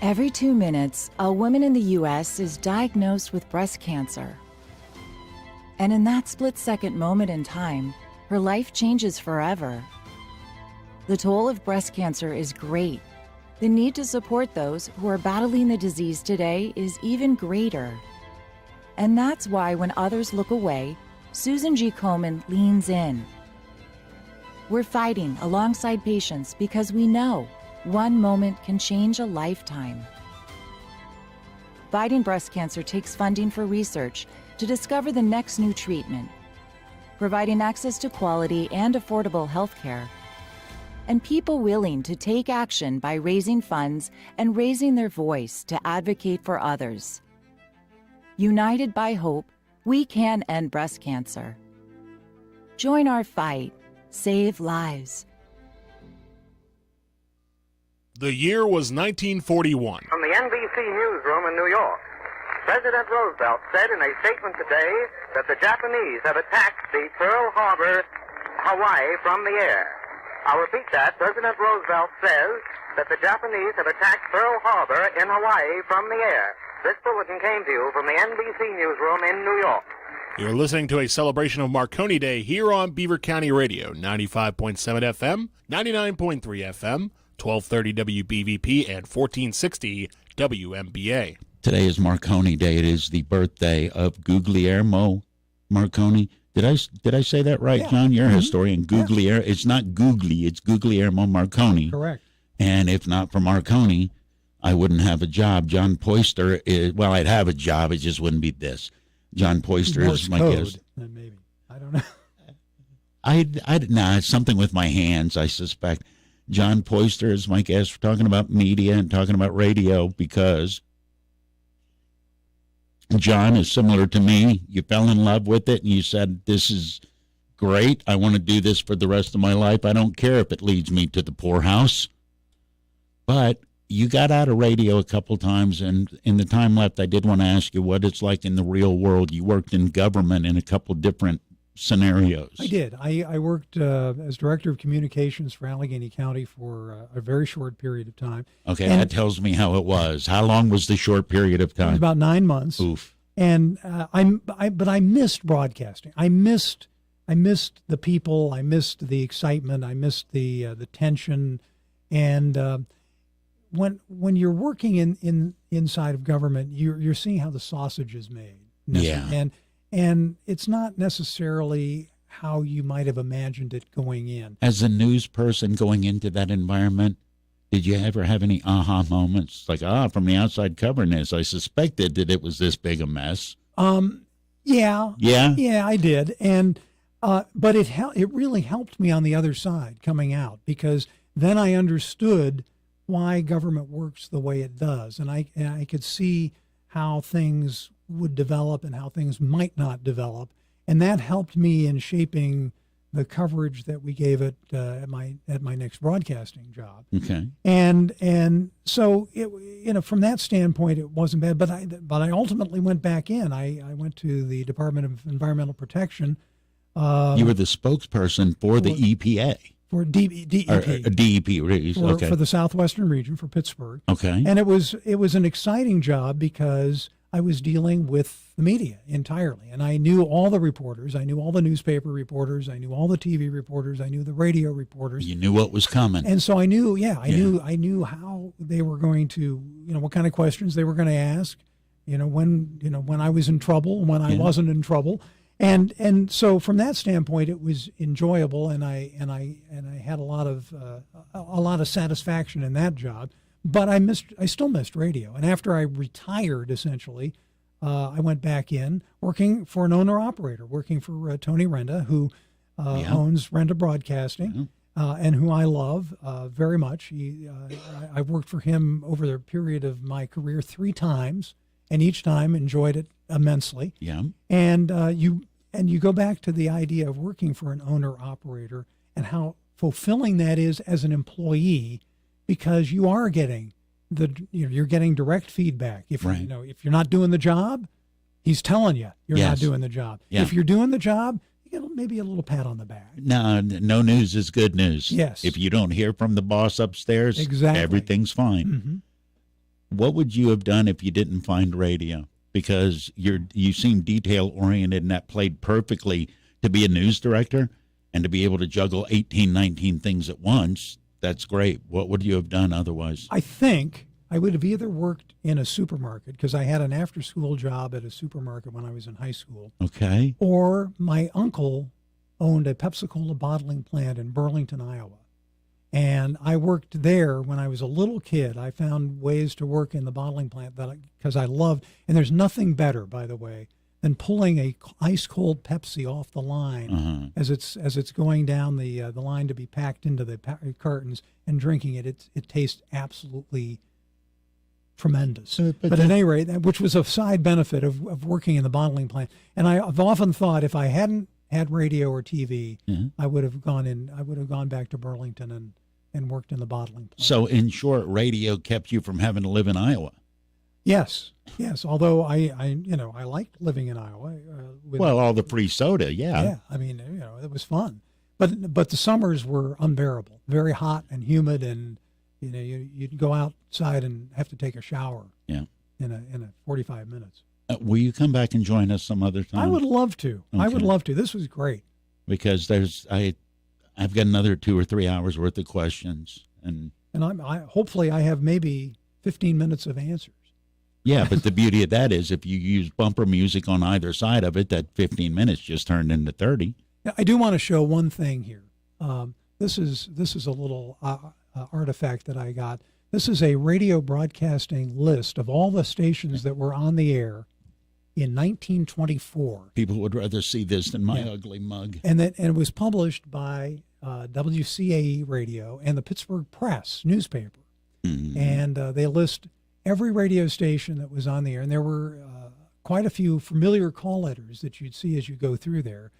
Every 2 minutes, a woman in the U.S. is diagnosed with breast cancer. And in that split-second moment in time, her life changes forever. The toll of breast cancer is great. The need to support those who are battling the disease today is even greater. And that's why when others look away, Susan G. Komen leans in. We're fighting alongside patients because we know one moment can change a lifetime. Fighting breast cancer takes funding for research to discover the next new treatment, providing access to quality and affordable health care, and people willing to take action by raising funds and raising their voice to advocate for others. United by hope, we can end breast cancer. Join our fight. Save lives. The year was 1941. From the NBC newsroom in New York, President Roosevelt said in a statement today that the Japanese have attacked the Pearl Harbor, Hawaii, from the air. I'll repeat that. President Roosevelt says that the Japanese have attacked Pearl Harbor in Hawaii from the air. This bulletin came to you from the NBC newsroom in New York. You're listening to a celebration of Marconi Day here on Beaver County Radio, 95.7 FM, 99.3 FM, 1230 WBVP, and 1460 WMBA. Today is Marconi Day. It is the birthday of Guglielmo Marconi. Did I say that right, yeah. John? You're a historian. Guglielmo. Yeah. It's not Googly. It's Guglielmo Marconi. Correct. And if not for Marconi, I wouldn't have a job. John Poister is, well, I'd have a job. It just wouldn't be this. John Poister is my guest. Maybe. I don't know. It's something with my hands, I suspect. John Poister is my guest. We're talking about media and talking about radio because John is similar to me. You fell in love with it and you said, this is great. I want to do this for the rest of my life. I don't care if it leads me to the poorhouse. But you got out of radio a couple times, and in the time left, I did want to ask you what it's like in the real world. You worked in government in a couple different scenarios. I did. I worked as director of communications for Allegheny County for a very short period of time. Okay, and that tells me how it was. How long was the short period of time? It was about 9 months. Oof. And I missed broadcasting. I missed the people. I missed the excitement. I missed the tension. And when you're working inside of government, you're seeing how the sausage is made. Yeah. And it's not necessarily how you might have imagined it going in. As a news person going into that environment, did you ever have any aha moments? Like, from the outside covering this, I suspected that it was this big a mess. Yeah. Yeah? Yeah, I did. And but it really helped me on the other side coming out, because then I understood why government works the way it does. And I could see how things would develop and how things might not develop. And that helped me in shaping the coverage that we gave it at my next broadcasting job. Okay. And so from that standpoint, it wasn't bad. But I ultimately went back in. I went to the Department of Environmental Protection. You were the spokesperson for the EPA. For DEP. DEP, okay. For the Southwestern region, for Pittsburgh. Okay. And it was an exciting job because I was dealing with the media entirely. And I knew all the reporters. I knew all the newspaper reporters. I knew all the TV reporters. I knew the radio reporters. You knew what was coming. And so I knew, I knew how they were going to, what kind of questions they were going to ask, when I was in trouble, when I wasn't in trouble. And so from that standpoint, it was enjoyable, and I had a lot of satisfaction in that job. But I still missed radio. And after I retired, essentially, I went back in working for an owner-operator, working for Tony Renda, who owns Renda Broadcasting, and who I love very much. I worked for him over the period of my career 3 times, and each time enjoyed it immensely. Yeah. And you go back to the idea of working for an owner-operator and how fulfilling that is as an employee, because you are getting you're getting direct feedback. If if you're not doing the job, he's telling you you're not doing the job. Yeah. If you're doing the job, you get maybe a little pat on the back. No news is good news. Yes. If you don't hear from the boss upstairs, exactly, everything's fine. Mm-hmm. What would you have done if you didn't find radio? Because you seem detail oriented, and that played perfectly to be a news director and to be able to juggle 18, 19 things at once. That's great. What would you have done otherwise? I think I would have either worked in a supermarket, because I had an after-school job at a supermarket when I was in high school. Okay. Or my uncle owned a Pepsi-Cola bottling plant in Burlington, Iowa. And I worked there when I was a little kid. I found ways to work in the bottling plant because I loved, and there's nothing better, by the way, than pulling a ice-cold Pepsi off the line as it's going down the line to be packed into the cartons and drinking it. It tastes absolutely tremendous. But at any rate, which was a side benefit of working in the bottling plant. And I've often thought if I hadn't had radio or TV, I would have gone back to Burlington and worked in the bottling plant. So, in short, radio kept you from having to live in Iowa. Yes. Although I liked living in Iowa. All the free soda, Yeah. I mean, it was fun, but the summers were unbearable, very hot and humid, and you'd go outside and have to take a shower. Yeah. In a 45 minutes. Will you come back and join us some other time? I would love to. Okay. I would love to. This was great. Because I've got another 2 or 3 hours worth of questions, and I hopefully I have maybe 15 minutes of answers. Yeah, but the beauty of that is if you use bumper music on either side of it, that 15 minutes just turned into 30. I do want to show one thing here. This is a little artifact that I got. This is a radio broadcasting list of all the stations that were on the air in 1924. People would rather see this than my ugly mug. And it was published by WCAE Radio and the Pittsburgh Press newspaper. Mm-hmm. And they list every radio station that was on the air. And there were quite a few familiar call letters that you'd see as you go through there,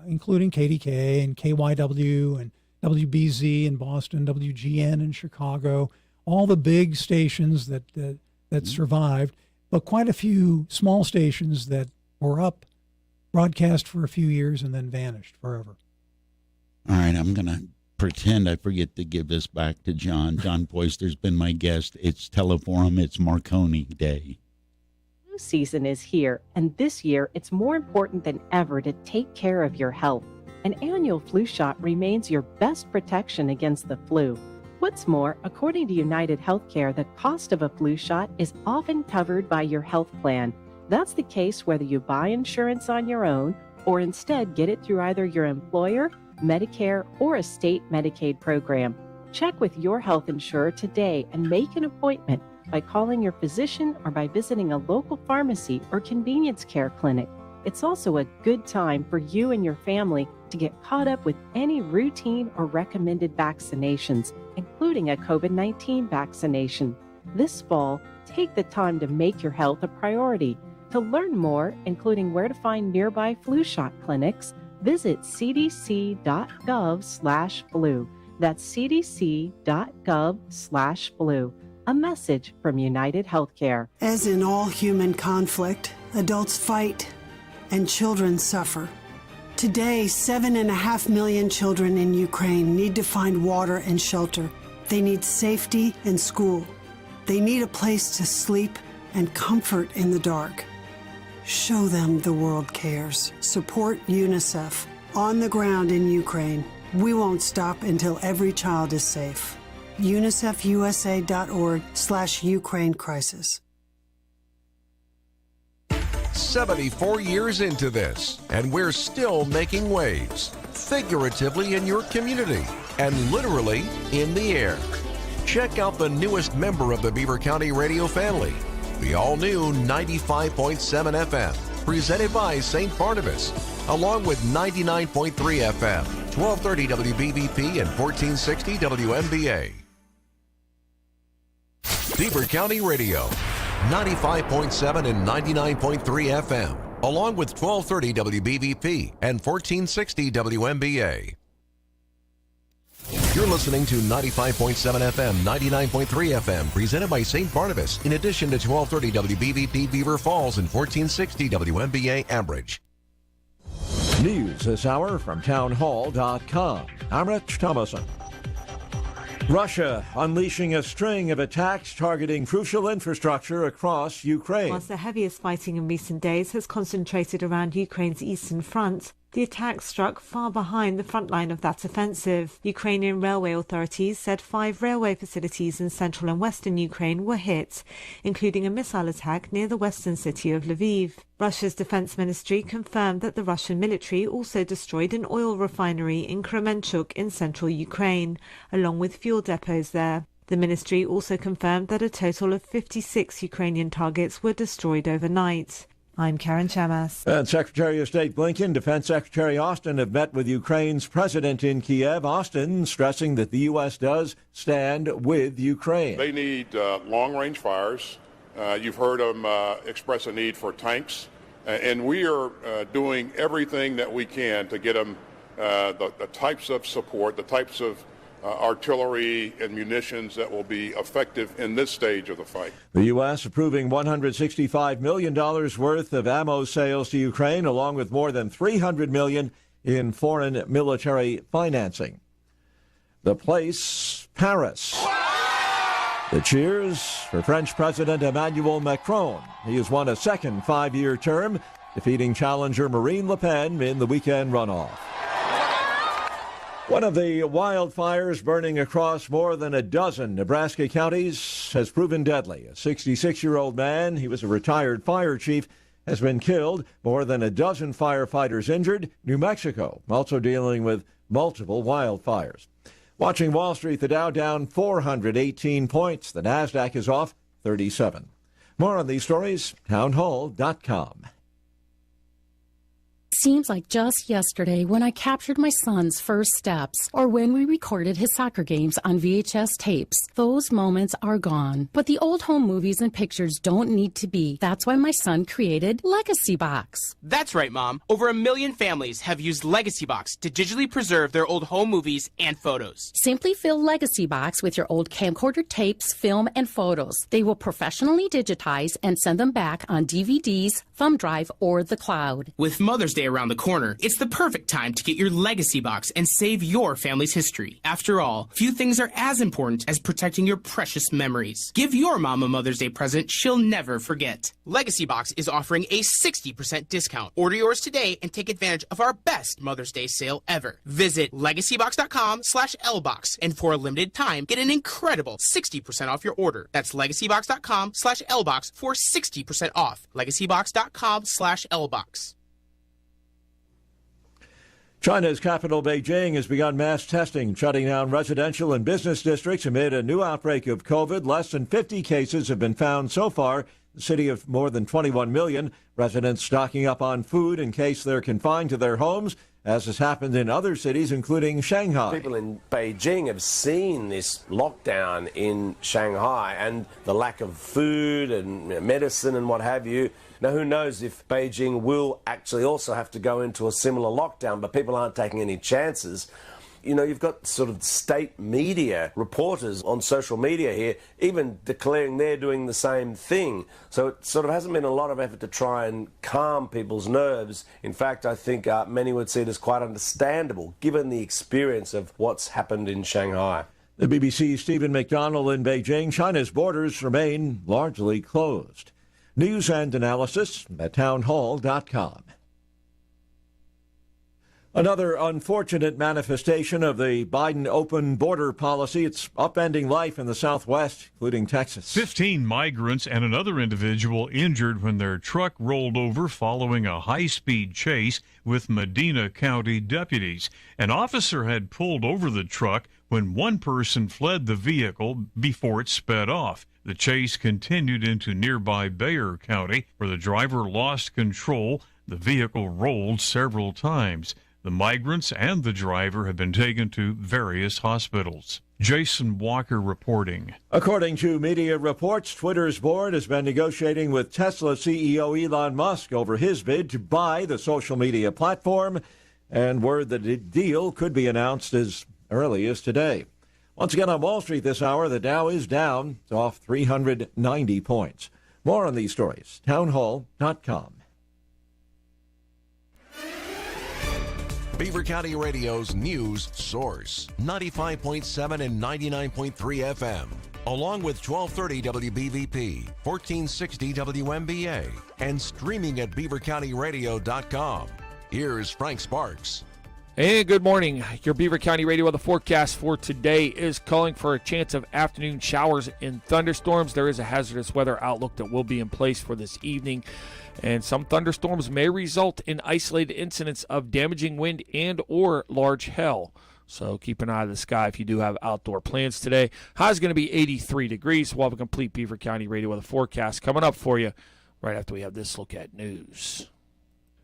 including KDK and KYW and WBZ in Boston, WGN in Chicago, all the big stations that survived, but quite a few small stations that were up, broadcast for a few years, and then vanished forever. All right, I'm going to pretend I forget to give this back to John. John Poister's been my guest. It's Teleforum. It's Marconi Day. Flu season is here, and this year it's more important than ever to take care of your health. An annual flu shot remains your best protection against the flu. What's more, according to United Healthcare, the cost of a flu shot is often covered by your health plan. That's the case whether you buy insurance on your own or instead get it through either your employer, Medicare, or a state Medicaid program. Check with your health insurer today and make an appointment by calling your physician or by visiting a local pharmacy or convenience care clinic. It's also a good time for you and your family to get caught up with any routine or recommended vaccinations, including a COVID-19 vaccination. This fall, take the time to make your health a priority. To learn more, including where to find nearby flu shot clinics, visit cdc.gov/flu. That's cdc.gov/flu. A message from United Healthcare. As in all human conflict, adults fight and children suffer. Today, 7.5 million children in Ukraine need to find water and shelter. They need safety and school. They need a place to sleep and comfort in the dark. Show them the world cares. Support UNICEF. On the ground in Ukraine, we won't stop until every child is safe. UNICEFUSA.org/Ukraine crisis. 74 years into this, and we're still making waves, figuratively in your community, and literally in the air. Check out the newest member of the Beaver County radio family, the all-new 95.7 FM, presented by St. Barnabas, along with 99.3 FM, 1230 WBVP and 1460 WMBA. Beaver County Radio, 95.7 and 99.3 FM, along with 1230 WBVP and 1460 WMBA. You're listening to 95.7 FM, 99.3 FM, presented by St. Barnabas, in addition to 1230 WBVP Beaver Falls and 1460 WMBA Ambridge. News this hour from townhall.com. I'm Rich Thomason. Russia unleashing a string of attacks targeting crucial infrastructure across Ukraine. Whilst the heaviest fighting in recent days has concentrated around Ukraine's eastern front, the attack struck far behind the front line of that offensive. Ukrainian railway authorities said 5 railway facilities in central and western Ukraine were hit, including a missile attack near the western city of Lviv. Russia's defense ministry confirmed that the Russian military also destroyed an oil refinery in Kremenchuk in central Ukraine, along with fuel depots there. The ministry also confirmed that a total of 56 Ukrainian targets were destroyed overnight. I'm Karen Chamas. And Secretary of State Blinken, Defense Secretary Austin have met with Ukraine's president in Kiev. Austin stressing that the U.S. does stand with Ukraine. They need long-range fires. You've heard them express a need for tanks. And we are doing everything that we can to get them the types of support, the types of artillery and munitions that will be effective in this stage of the fight. The U.S. approving $165 million worth of ammo sales to Ukraine, along with more than $300 million in foreign military financing. The place, Paris. The cheers for French President Emmanuel Macron. He has won a second 5-year term, defeating challenger Marine Le Pen in the weekend runoff. One of the wildfires burning across more than a dozen Nebraska counties has proven deadly. A 66-year-old man, he was a retired fire chief, has been killed. More than a dozen firefighters injured. New Mexico also dealing with multiple wildfires. Watching Wall Street, the Dow down 418 points. The NASDAQ is off 37. More on these stories, townhall.com. Seems like just yesterday when I captured my son's first steps or when we recorded his soccer games on VHS tapes. Those moments are gone. But the old home movies and pictures don't need to be. That's why my son created Legacy Box. That's right, Mom. Over 1 million families have used Legacy Box to digitally preserve their old home movies and photos. Simply fill Legacy Box with your old camcorder tapes, film, and photos. They will professionally digitize and send them back on DVDs, thumb drive, or the cloud. With Mother's Day around the corner, it's the perfect time to get your Legacy Box and save your family's history. After all, few things are as important as protecting your precious memories. Give your mom a Mother's Day present she'll never forget. Legacy Box is offering a 60% discount. Order yours today and take advantage of our best Mother's Day sale ever. Visit legacybox.com/lbox and for a limited time, get an incredible 60% off your order. That's legacybox.com/lbox for 60% off. legacybox.com/lbox. China's capital, Beijing, has begun mass testing, shutting down residential and business districts amid a new outbreak of COVID. Less than 50 cases have been found so far. The city of more than 21 million. Residents stocking up on food in case they're confined to their homes as has happened in other cities, including Shanghai. People in Beijing have seen this lockdown in Shanghai and the lack of food and medicine and what have you. Now, who knows if Beijing will actually also have to go into a similar lockdown, but people aren't taking any chances. You know, you've got sort of state media reporters on social media here even declaring they're doing the same thing. So it sort of hasn't been a lot of effort to try and calm people's nerves. In fact, I think many would see it as quite understandable given the experience of what's happened in Shanghai. The BBC's Stephen McDonnell in Beijing. China's borders remain largely closed. News and analysis at townhall.com. Another unfortunate manifestation of the Biden open border policy. It's upending life in the Southwest, including Texas. 15 migrants and another individual injured when their truck rolled over following a high-speed chase with Medina County deputies. An officer had pulled over the truck when one person fled the vehicle before it sped off. The chase continued into nearby Beaver County, where the driver lost control. The vehicle rolled several times. The migrants and the driver have been taken to various hospitals. Jason Walker reporting. According to media reports, Twitter's board has been negotiating with Tesla CEO Elon Musk over his bid to buy the social media platform, and word that the deal could be announced as early as today. Once again on Wall Street this hour, the Dow is down. It's off 390 points. More on these stories, townhall.com. Beaver County Radio's news source, 95.7 and 99.3 FM, along with 1230 WBVP, 1460 WMBA, and streaming at beavercountyradio.com. Here's Frank Sparks. Hey, good morning. Your Beaver County Radio weather forecast for today is calling for a chance of afternoon showers and thunderstorms. There is a hazardous weather outlook that will be in place for this evening, and some thunderstorms may result in isolated incidents of damaging wind and or large hail. So keep an eye on the sky if you do have outdoor plans today. High is going to be 83 degrees. We'll have a complete Beaver County Radio weather forecast coming up for you right after we have this look at news.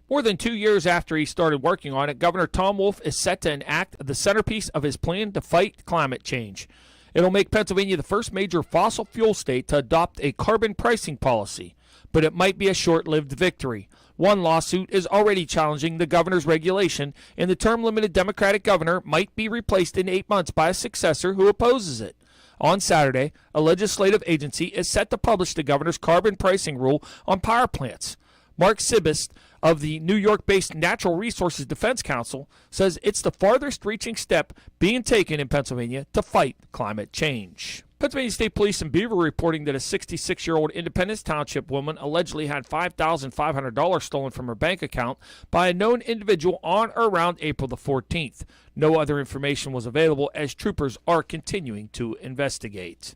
More than 2 years after he started working on it, Governor Tom Wolf is set to enact the centerpiece of his plan to fight climate change. It'll make Pennsylvania the first major fossil fuel state to adopt a carbon pricing policy, but it might be a short-lived victory. One lawsuit is already challenging the governor's regulation, and the term-limited Democratic governor might be replaced in 8 months by a successor who opposes it. On Saturday, a legislative agency is set to publish the governor's carbon pricing rule on power plants. Mark Sibist of the New York-based Natural Resources Defense Council says it's the farthest-reaching step being taken in Pennsylvania to fight climate change. Pennsylvania State Police in Beaver reporting that a 66-year-old Independence Township woman allegedly had $5,500 stolen from her bank account by a known individual on or around April the 14th. No other information was available as troopers are continuing to investigate.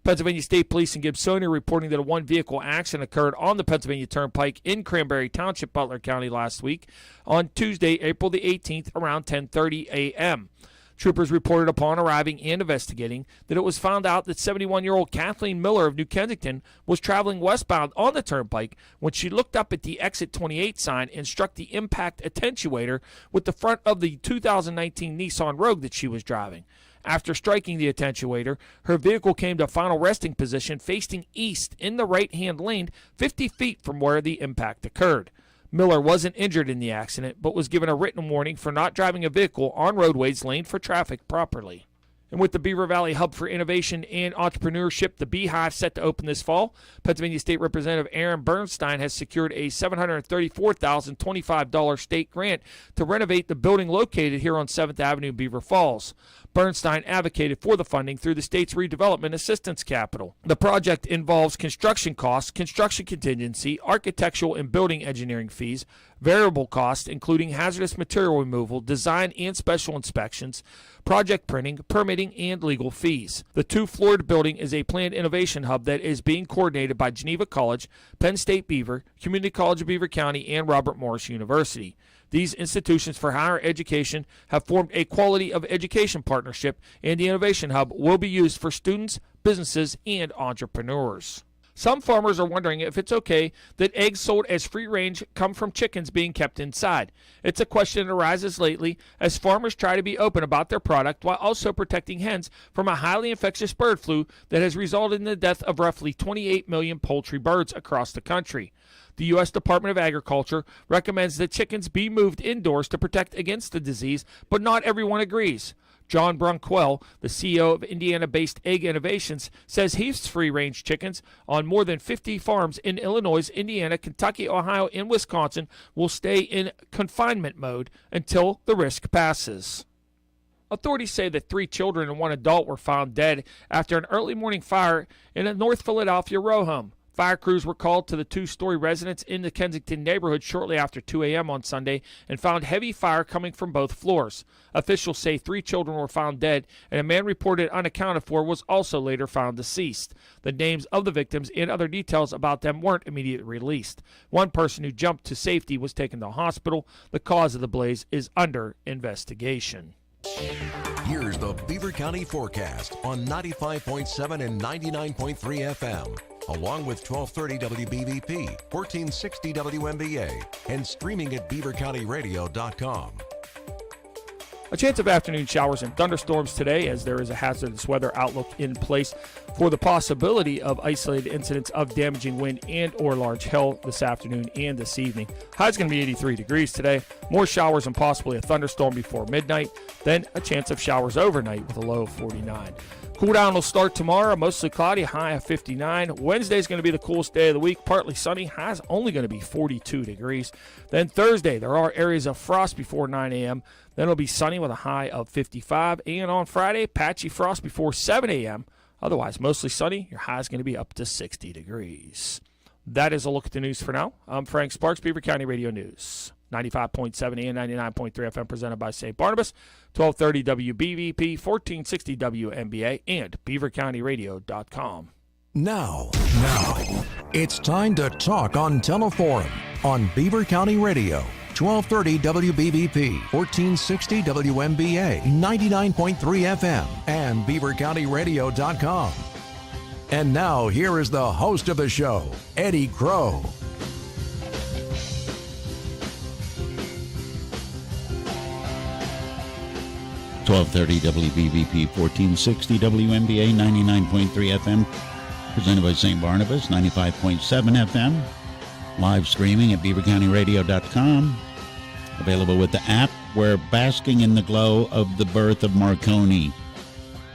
Pennsylvania State Police in Gibsonia reporting that a one-vehicle accident occurred on the Pennsylvania Turnpike in Cranberry Township, Butler County last week on Tuesday, April the 18th, around 10:30 a.m. Troopers reported upon arriving and investigating that it was found out that 71-year-old Kathleen Miller of New Kensington was traveling westbound on the Turnpike when she looked up at the Exit 28 sign and struck the impact attenuator with the front of the 2019 Nissan Rogue that she was driving. After striking the attenuator, her vehicle came to a final resting position facing east in the right-hand lane 50 feet from where the impact occurred. Miller wasn't injured in the accident, but was given a written warning for not driving a vehicle on roadways laned for traffic properly. And with the Beaver Valley Hub for Innovation and Entrepreneurship, the Beehive, set to open this fall, Pennsylvania State Representative Aaron Bernstein has secured a $734,025 state grant to renovate the building located here on 7th Avenue, Beaver Falls. Bernstein advocated for the funding through the state's redevelopment assistance capital. The project involves construction costs, construction contingency, architectural and building engineering fees, variable costs including hazardous material removal, design and special inspections, project printing, permitting, and legal fees. The two-floored building is a planned innovation hub that is being coordinated by Geneva College, Penn State Beaver, Community College of Beaver County, and Robert Morris University. These institutions for higher education have formed a quality of education partnership, and the Innovation Hub will be used for students, businesses, and entrepreneurs. Some farmers are wondering if it's okay that eggs sold as free range come from chickens being kept inside. It's a question that arises lately as farmers try to be open about their product while also protecting hens from a highly infectious bird flu that has resulted in the death of roughly 28 million poultry birds across the country. The U.S. Department of Agriculture recommends that chickens be moved indoors to protect against the disease, but not everyone agrees. John Brunquell, the CEO of Indiana-based Egg Innovations, says he's free-range chickens on more than 50 farms in Illinois, Indiana, Kentucky, Ohio, and Wisconsin will stay in confinement mode until the risk passes. Authorities say that 3 children and 1 adult were found dead after an early morning fire in a North Philadelphia row home. Fire crews were called to the 2-story residence in the Kensington neighborhood shortly after 2 a.m. on Sunday and found heavy fire coming from both floors. Officials say 3 children were found dead, and a man reported unaccounted for was also later found deceased. The names of the victims and other details about them weren't immediately released. One person who jumped to safety was taken to the hospital. The cause of the blaze is under investigation. Here's the Beaver County forecast on 95.7 and 99.3 FM. Along with 1230 WBVP, 1460 WMBA, and streaming at beavercountyradio.com. A chance of afternoon showers and thunderstorms today as there is a hazardous weather outlook in place for the possibility of isolated incidents of damaging wind and or large hail this afternoon and this evening. High is going to be 83 degrees today. More showers and possibly a thunderstorm before midnight. Then a chance of showers overnight with a low of 49. Cool down will start tomorrow, mostly cloudy, high of 59. Wednesday is going to be the coolest day of the week, partly sunny, high's only going to be 42 degrees. Then Thursday, there are areas of frost before 9 a.m. Then it'll be sunny with a high of 55. And on Friday, patchy frost before 7 a.m. Otherwise, mostly sunny. Your high is going to be up to 60 degrees. That is a look at the news for now. I'm Frank Sparks, Beaver County Radio News. 95.7 and 99.3 FM presented by St. Barnabas, 1230 WBVP, 1460 WMBA, and beavercountyradio.com. Now, it's time to talk on Teleforum on Beaver County Radio, 1230 WBVP, 1460 WMBA, 99.3 FM, and beavercountyradio.com. And now, here is the host of the show, Eddie Crow. 1230 WBVP, 1460 WMBA, 99.3 FM, presented by St. Barnabas, 95.7 FM, live streaming at beavercountyradio.com, available with the app. We're basking in the glow of the birth of Marconi,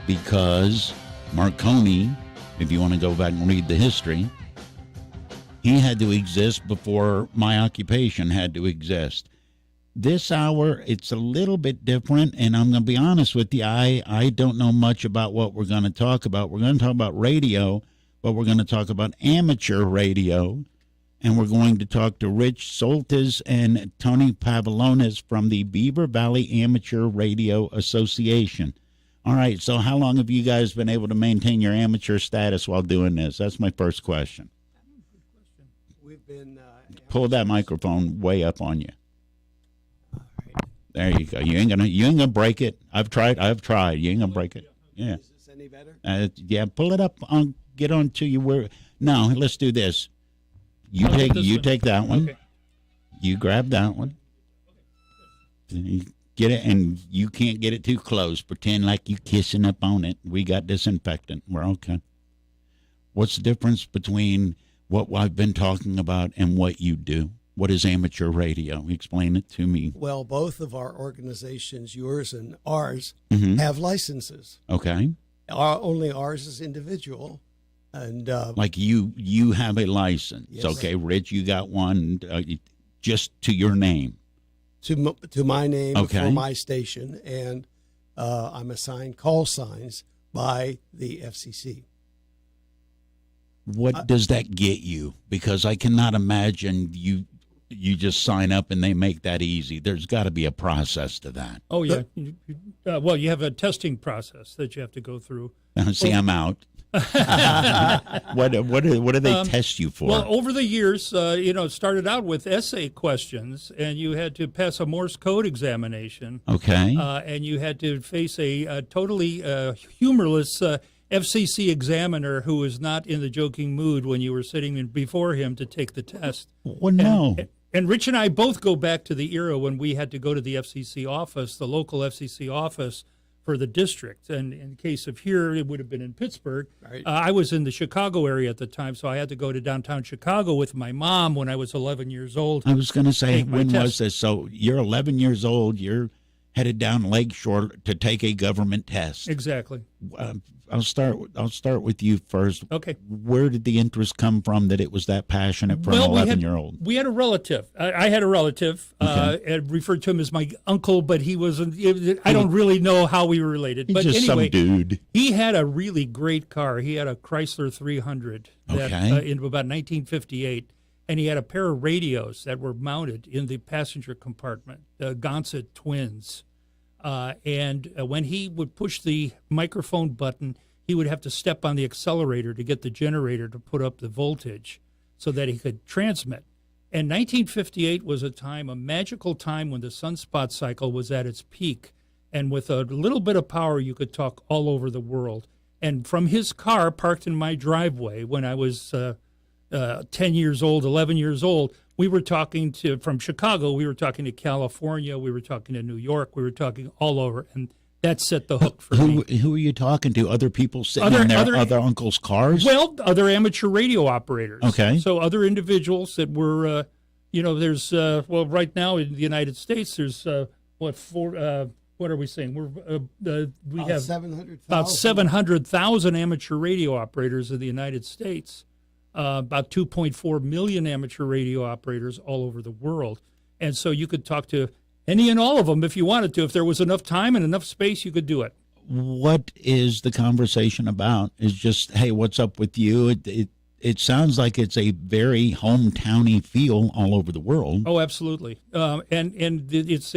because Marconi, if you want to go back and read the history, he had to exist before my occupation had to exist. This hour, it's a little bit different, and I'm going to be honest with you, I don't know much about what we're going to talk about. We're going to talk about radio, but we're going to talk about amateur radio, and we're going to talk to Rich Soltis and Tony Pavilonis from the Beaver Valley Amateur Radio Association. All right, so how long have you guys been able to maintain your amateur status while doing this? That's my first question. We've been... Pull that microphone way up on you. There you go. You ain't gonna break it. I've tried. You ain't gonna break it. Yeah. Is this any better? Yeah. Pull it up. Get on to you. Where? No. Let's do this. You take that one. Okay. You grab that one. Get it, and you can't get it too close. Pretend like you kissing up on it. We got disinfectant. We're okay. What's the difference between what I've been talking about and what you do? What is amateur radio? Explain it to me. Well, both of our organizations, yours and ours, Mm-hmm. have licenses. Okay. Only ours is individual. And like you have a license. Yes. Okay, Rich, you got one just to your name. To my name, Okay. for my station, and I'm assigned call signs by the FCC. What does that get you? Because I cannot imagine you just sign up and they make that easy. There's got to be a process to that. Oh, yeah. Well, you have a testing process that you have to go through. See, I'm out. What do they test you for? Well, over the years, it started out with essay questions, and you had to pass a Morse code examination. Okay. And you had to face a totally humorless FCC examiner who was not in the joking mood when you were sitting in before him to take the test. Well, no. And Rich and I both go back to the era when we had to go to the FCC office, the local FCC office for the district. And in the case of here, it would have been in Pittsburgh. Right. I was in the Chicago area at the time, so I had to go to downtown Chicago with my mom when I was 11 years old. I was going to say, Take my when was test. this? So you're 11 years old. You're headed down Lakeshore to take a government test. Exactly. I'll start with you first. Okay. Where did the interest come from that it was that passionate from an 11-year-old? We had a relative. I had a relative. Okay. I referred to him as my uncle, but he wasn't. I don't really know how we were related. He's But just anyway, some dude. he had a really great car. He had a Chrysler 300 that, Okay. in about 1958, and he had a pair of radios that were mounted in the passenger compartment, the Gonset twins. And when he would push the microphone button, he would have to step on the accelerator to get the generator to put up the voltage so that he could transmit. And 1958 was a magical time when the sunspot cycle was at its peak. And with a little bit of power, you could talk all over the world. And from his car parked in my driveway when I was 10 years old, 11 years old, we were talking from Chicago, we were talking to California, we were talking to New York, we were talking all over, and that set the hook for me. Who are you talking to? Other people sitting in their other uncles' cars? Well, other amateur radio operators. Okay. So other individuals that were, there's, right now in the United States, there's, what are we saying? We have 700,000. about 700,000 amateur radio operators in the United States. About 2.4 million amateur radio operators all over the world. And so you could talk to any and all of them if you wanted to. If there was enough time and enough space, you could do it. What is the conversation about? Is just, hey, what's up with you? It sounds like it's a very hometowny feel all over the world. Oh, absolutely. And it's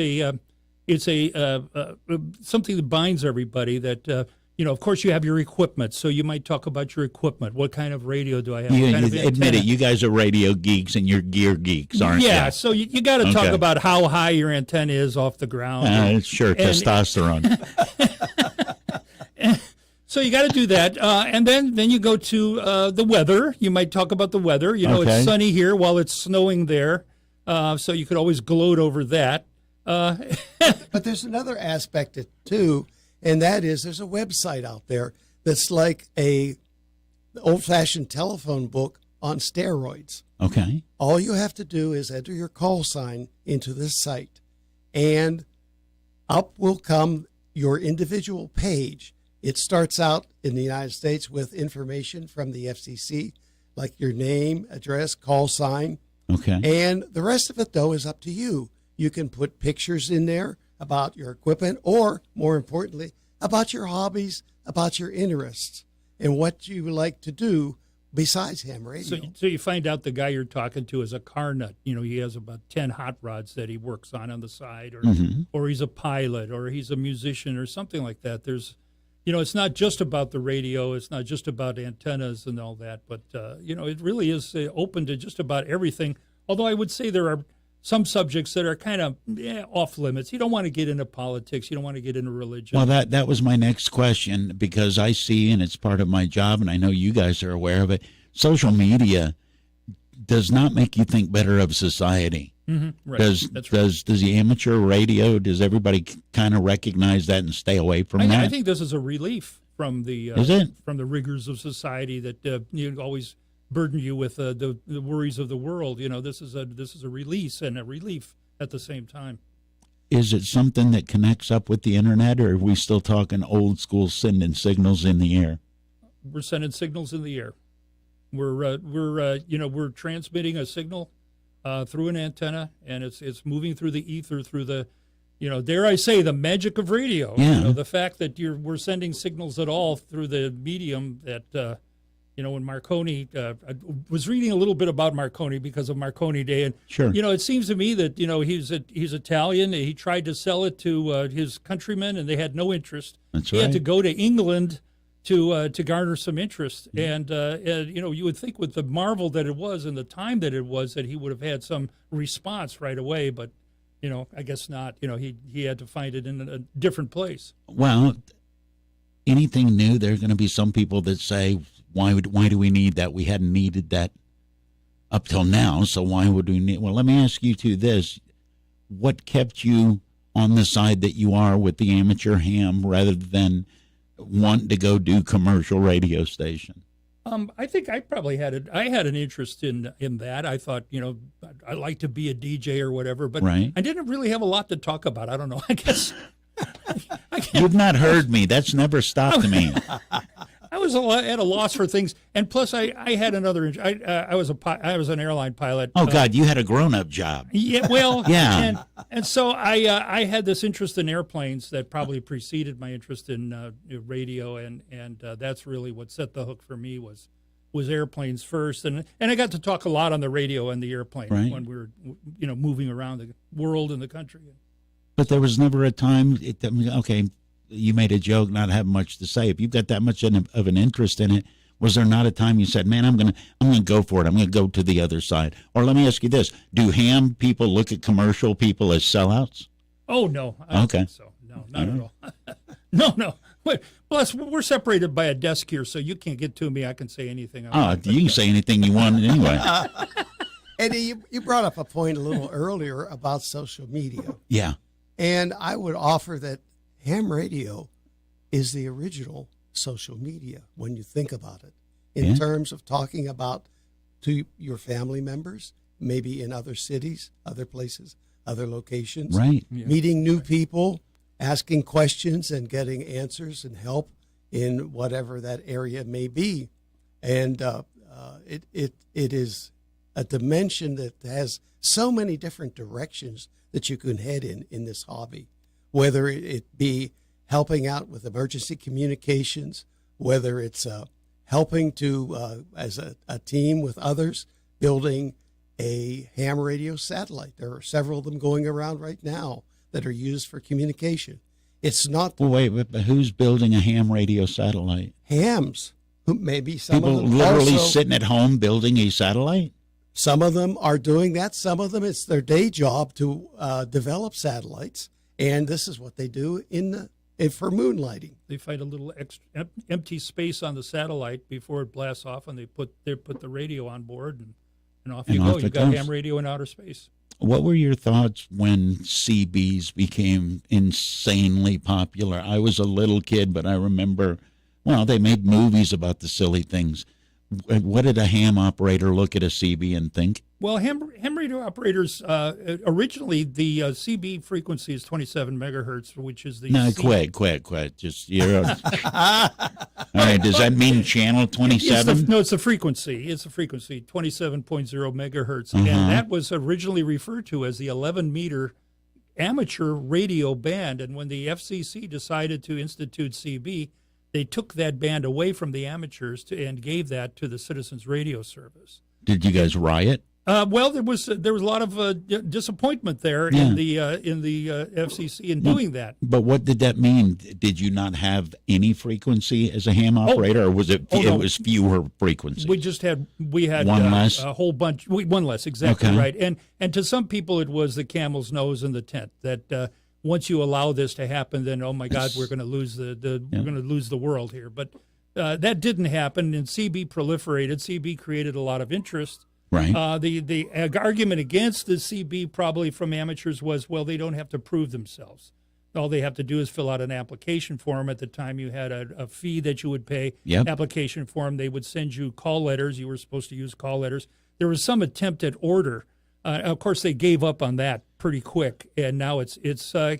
something that binds everybody that, of course, you have your equipment, so you might talk about your equipment. What kind of radio do I have? What kind of admit antenna? it. You guys are radio geeks and you're gear geeks, aren't you? Yeah, so you got to talk Okay. about how high your antenna is off the ground. Sure, testosterone. So you got to do that, and then you go to the weather. You might talk about the weather. Okay. It's sunny here while it's snowing there, so you could always gloat over that. But there's another aspect too, and that is there's a website out there that's like a old-fashioned telephone book on steroids. Okay. All you have to do is enter your call sign into this site, and up will come your individual page. It starts out in the United States with information from the FCC, like your name, address, call sign. Okay. And the rest of it, though, is up to you. You can put pictures in there about your equipment or, more importantly, about your hobbies, about your interests, and what you like to do besides ham radio. So you find out the guy you're talking to is a car nut. He has about 10 hot rods that he works on the side, or he's a pilot, or he's a musician, or something like that. There's, it's not just about the radio. It's not just about antennas and all that, but, it really is open to just about everything. Although I would say there are some subjects that are kind of off limits. You don't want to get into politics. You don't want to get into religion. Well, that was my next question, because I see, and it's part of my job, and I know you guys are aware of it, social media does not make you think better of society. Mm-hmm. Right. Does the amateur radio, does everybody kind of recognize that and stay away from that? I think this is a relief from the Is it? from the rigors of society that always burden you with the worries of the world. This is a release and a relief at the same time. Is it something that connects up with the internet, or are we still talking old school sending signals in the air? We're sending signals in the air. We're transmitting a signal through an antenna, and it's moving through the ether, through the, dare I say, the magic of radio. Yeah. The fact that we're sending signals at all through the medium that. When Marconi, I was reading a little bit about Marconi because of Marconi Day, and Sure. It seems to me that he's Italian. He tried to sell it to his countrymen, and they had no interest. That's He had to right. go to England to garner some interest, and you would think with the marvel that it was and the time that it was that he would have had some response right away, but I guess not. He had to find it in a different place. Well, anything new? There are going to be some people that say, why do we need that? We hadn't needed that up till now, so why would we need? Well, let me ask you this. What kept you on the side that you are with the amateur ham rather than wanting to go do commercial radio station? I think I probably had an interest in that. I thought, I'd like to be a DJ or whatever, but right. I didn't really have a lot to talk about. I don't know. I guess You've not heard me. That's never stopped me. I was at a loss for things, and plus I had another. I was an airline pilot. Oh God, you had a grown-up job. Yeah, well, yeah, and so I had this interest in airplanes that probably preceded my interest in radio, and that's really what set the hook for me was airplanes first, and I got to talk a lot on the radio and the airplane right. when we were moving around the world and the country. But there was never a time. Okay. You made a joke, not having much to say. If you've got that much of an interest in it, was there not a time you said, "Man, I'm gonna go for it. I'm gonna go to the other side"? Or let me ask you this: do ham people look at commercial people as sellouts? Oh no. I don't okay. think so no, not at all. No. Plus, we're separated by a desk here, so you can't get to me. I can say anything. You can say anything you want anyway. Eddie, you brought up a point a little earlier about social media. Yeah. And I would offer that ham radio is the original social media when you think about it, in terms of talking about to your family members, maybe in other cities, other places, other locations, right? Meeting new people, asking questions and getting answers and help in whatever that area may be. And it is a dimension that has so many different directions that you can head in this hobby, whether it be helping out with emergency communications, whether it's helping to, as a team with others, building a ham radio satellite. There are several of them going around right now that are used for communication. It's not... Well, wait, but who's building a ham radio satellite? Hams. Maybe some people of them literally also, sitting at home building a satellite? Some of them are doing that. Some of them, it's their day job to develop satellites. And this is what they do for moonlighting. They find a little empty space on the satellite before it blasts off, and they put the radio on board, and off you go. You've got ham radio in outer space. What were your thoughts when CBs became insanely popular? I was a little kid, but I remember, they made movies about the silly things. What did a ham operator look at a CB and think? Well, ham radio operators, originally the CB frequency is 27 megahertz, which is the... No, quit. Just, you're... All right, does that mean channel 27? It's the frequency. It's a frequency, 27.0 megahertz. And that was originally referred to as the 11-meter amateur radio band. And when the FCC decided to institute CB, they took that band away from the amateurs and gave that to the Citizens Radio Service. Did you guys riot? Well, there was a lot of disappointment there in the FCC in doing that. But what did that mean? Did you not have any frequency as a ham operator, or was it was fewer frequencies? We had one less, a whole bunch. One less, exactly right. And to some people, it was the camel's nose in the tent that. Once you allow this to happen, then oh my God, we're going to lose we're going to lose the world here. But that didn't happen, and CB proliferated. CB created a lot of interest. Right. The argument against the CB probably from amateurs was, well, they don't have to prove themselves. All they have to do is fill out an application form. At the time, you had a fee that you would pay. Yep. Application form. They would send you call letters. You were supposed to use call letters. There was some attempt at order. Of course, they gave up on that pretty quick, and now it's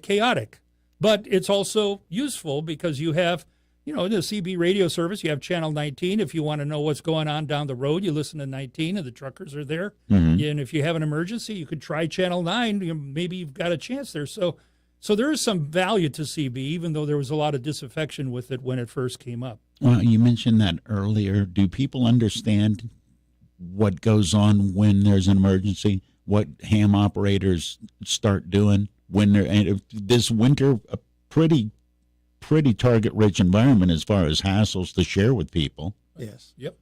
chaotic. But it's also useful because you have, the CB radio service. You have Channel 19. If you want to know what's going on down the road, you listen to 19, and the truckers are there. Mm-hmm. And if you have an emergency, you could try Channel 9. Maybe you've got a chance there. So there is some value to CB, even though there was a lot of disaffection with it when it first came up. Well, you mentioned that earlier. Do people understand what goes on when there's an emergency? What ham operators start doing when they're this winter, a pretty target-rich environment as far as hassles to share with people. Yes. Yep.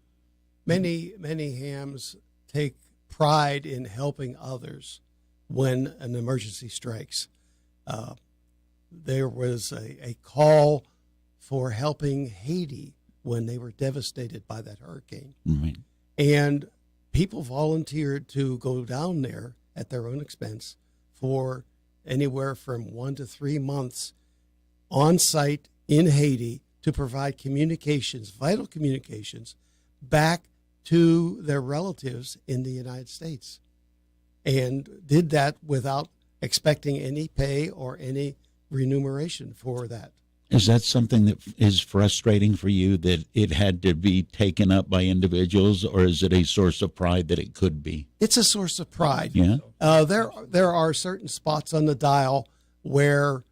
Many hams take pride in helping others when an emergency strikes. There was a call for helping Haiti when they were devastated by that hurricane. Right. And people volunteered to go down there at their own expense for anywhere from 1 to 3 months on site in Haiti to provide communications, vital communications, back to their relatives in the United States. And did that without expecting any pay or any remuneration for that. Is that something that is frustrating for you, that it had to be taken up by individuals, or is it a source of pride that it could be? It's a source of pride. Yeah. There are certain spots on the dial where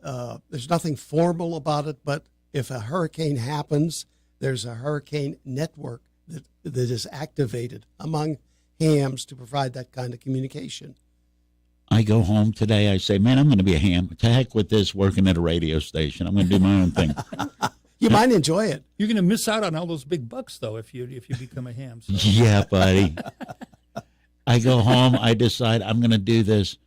there's nothing formal about it, but if a hurricane happens, there's a hurricane network that is activated among hams to provide that kind of communication. I go home today, I say, man, I'm going to be a ham. To heck with this working at a radio station. I'm going to do my own thing. You might enjoy it. You're going to miss out on all those big bucks, though, if you become a ham. So. Yeah, buddy. I go home, I decide I'm going to do this.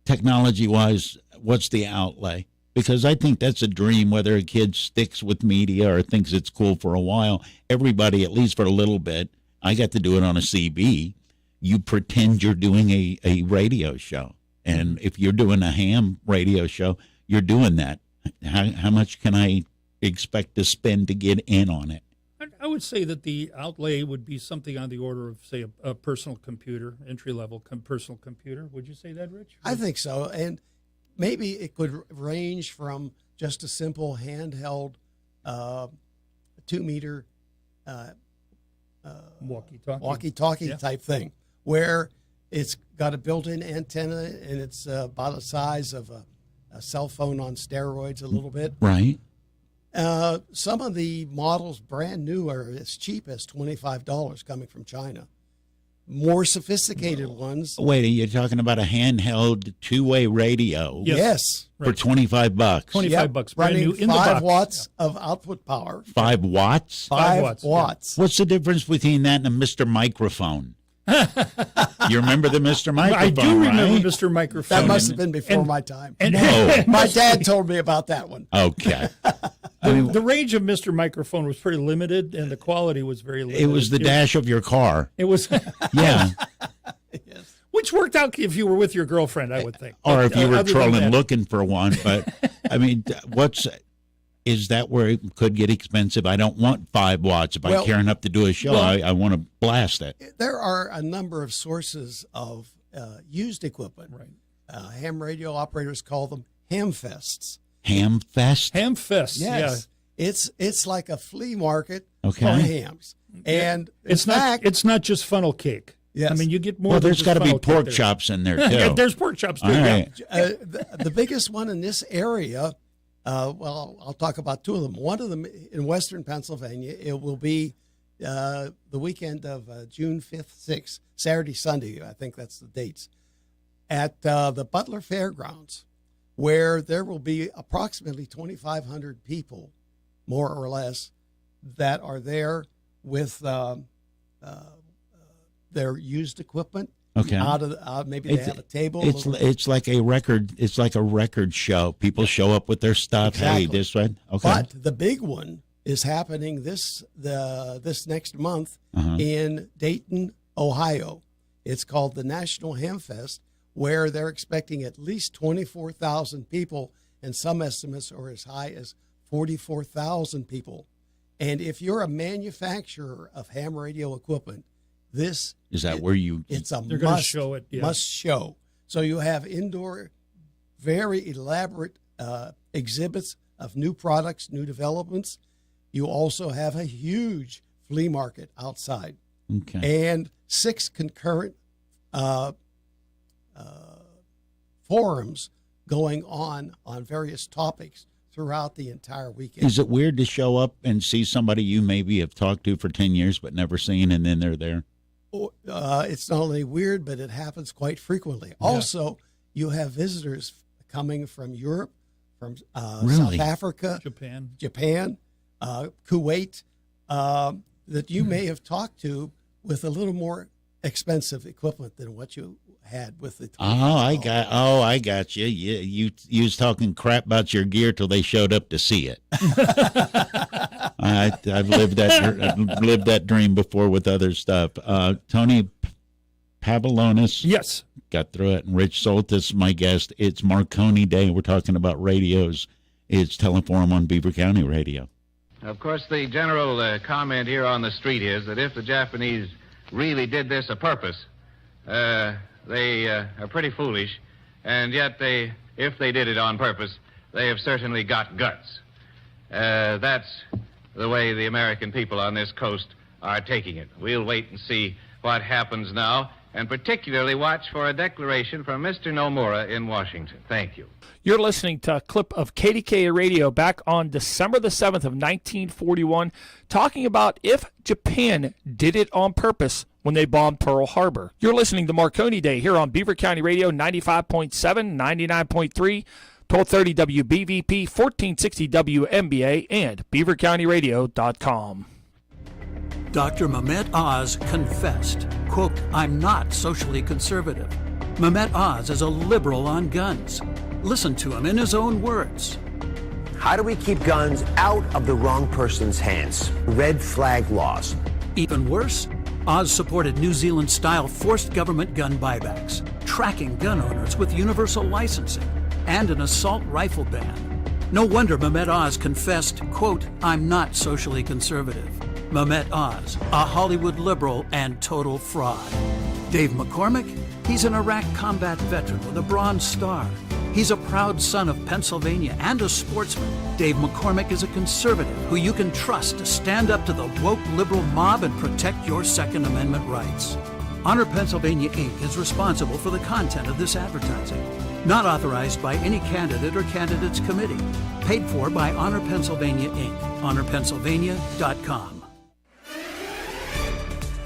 Technology-wise, what's the outlay? Because I think that's a dream, whether a kid sticks with media or thinks it's cool for a while. Everybody, at least for a little bit, I got to do it on a CB. You pretend you're doing a radio show. And if you're doing a ham radio show, you're doing that. How much can I expect to spend to get in on it? I would say that the outlay would be something on the order of, say, a personal computer, entry-level personal computer. Would you say that, Rich? I think so. And maybe it could range from just a simple handheld 2-meter walkie-talkie type thing, where it's got a built-in antenna and it's about the size of a cell phone on steroids a little bit. Right. Some of the models brand new are as cheap as $25 coming from China. More sophisticated ones. Wait, you're talking about a handheld two-way radio? Yes. For $25. $25, brand running new in the 5 box. watts of output power. 5 watts? 5 watts. What's the difference between that and a Mr. Microphone? You remember the Mr. Microphone, I do remember right? Mr. Microphone. That must have been before my time. No. My dad told me about that one. Okay. The range of Mr. Microphone was pretty limited, and the quality was very limited. It was the dash of your car. It was. Yeah. Which worked out if you were with your girlfriend, I would think. Or if you were Other than trolling that- looking for one. But, I mean, is that where it could get expensive? I don't want 5 watts. If I care enough to do a show, I want to blast it. There are a number of sources of used equipment. Right. Ham radio operators call them ham fests. Ham fest? Ham fest. Yes. Yeah. It's like a flea market Okay. for hams. And It's not just funnel cake. Yes. I mean, you get more. Well, than there's just got to be funnel cake pork there. chops in there, too. There's pork chops, too. All yeah. right. the biggest one in this area, I'll talk about 2 of them. One of them in western Pennsylvania, it will be the weekend of June 5th, 6th, Saturday, Sunday, I think that's the dates, at the Butler Fairgrounds, where there will be approximately 2,500 people, more or less, that are there with their used equipment. Okay. Maybe they have a table. It's like a record. It's like a record show. People show up with their stuff. Exactly. Hey, this one. Okay. But the big one is happening this next month in Dayton, Ohio. It's called the National Ham Fest, where they're expecting at least 24,000 people, and some estimates are as high as 44,000 people. And if you're a manufacturer of ham radio equipment, this is that where you? It's a They're going to must show it. Yeah. must show. So you have indoor, very elaborate exhibits of new products, new developments. You also have a huge flea market outside, and 6 concurrent forums going on various topics throughout the entire weekend. Is it weird to show up and see somebody you maybe have talked to for 10 years but never seen, and then they're there? It's not only weird, but it happens quite frequently. Yeah. Also, you have visitors coming from Europe, from South Africa, Japan, Kuwait, that you may have talked to with a little more expensive equipment than what you had with the. I got you. You was talking crap about your gear till they showed up to see it. I've lived that dream before with other stuff. Tony Pavlonis. Yes. Got through it. And Rich Soltis, my guest. It's Marconi Day. We're talking about radios. It's Teleforum on Beaver County Radio. Of course, the general comment here on the street is that if the Japanese really did this a purpose, they are pretty foolish, and yet if they did it on purpose, they have certainly got guts. That's the way the American people on this coast are taking it. We'll wait and see what happens now, and particularly watch for a declaration from Mr. Nomura in Washington. Thank you. You're listening to a clip of KDKA Radio back on December the 7th of 1941, talking about if Japan did it on purpose when they bombed Pearl Harbor. You're listening to Marconi Day here on Beaver County Radio 95.7, 99.3, 1230 WBVP, 1460 WMBA, and beavercountyradio.com. Dr. Mehmet Oz confessed, quote, "I'm not socially conservative." Mehmet Oz is a liberal on guns. Listen to him in his own words. How do we keep guns out of the wrong person's hands? Red flag laws. Even worse, Oz supported New Zealand-style forced government gun buybacks, tracking gun owners with universal licensing, and an assault rifle ban. No wonder Mehmet Oz confessed, quote, "I'm not socially conservative." Mehmet Oz, a Hollywood liberal and total fraud. Dave McCormick, he's an Iraq combat veteran with a Bronze Star. He's a proud son of Pennsylvania and a sportsman. Dave McCormick is a conservative who you can trust to stand up to the woke liberal mob and protect your Second Amendment rights. Honor Pennsylvania, Inc. is responsible for the content of this advertising. Not authorized by any candidate or candidates committee. Paid for by Honor Pennsylvania, Inc. HonorPennsylvania.com.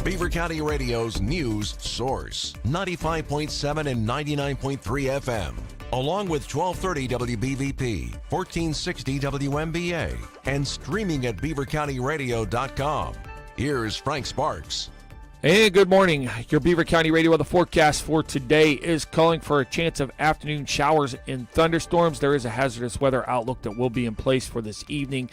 Beaver County Radio's news source, 95.7 and 99.3 FM, along with 1230 WBVP, 1460 WMBA, and streaming at beavercountyradio.com. Here's Frank Sparks. Hey, good morning. Your Beaver County Radio weather forecast for today is calling for a chance of afternoon showers and thunderstorms. There is a hazardous weather outlook that will be in place for this evening,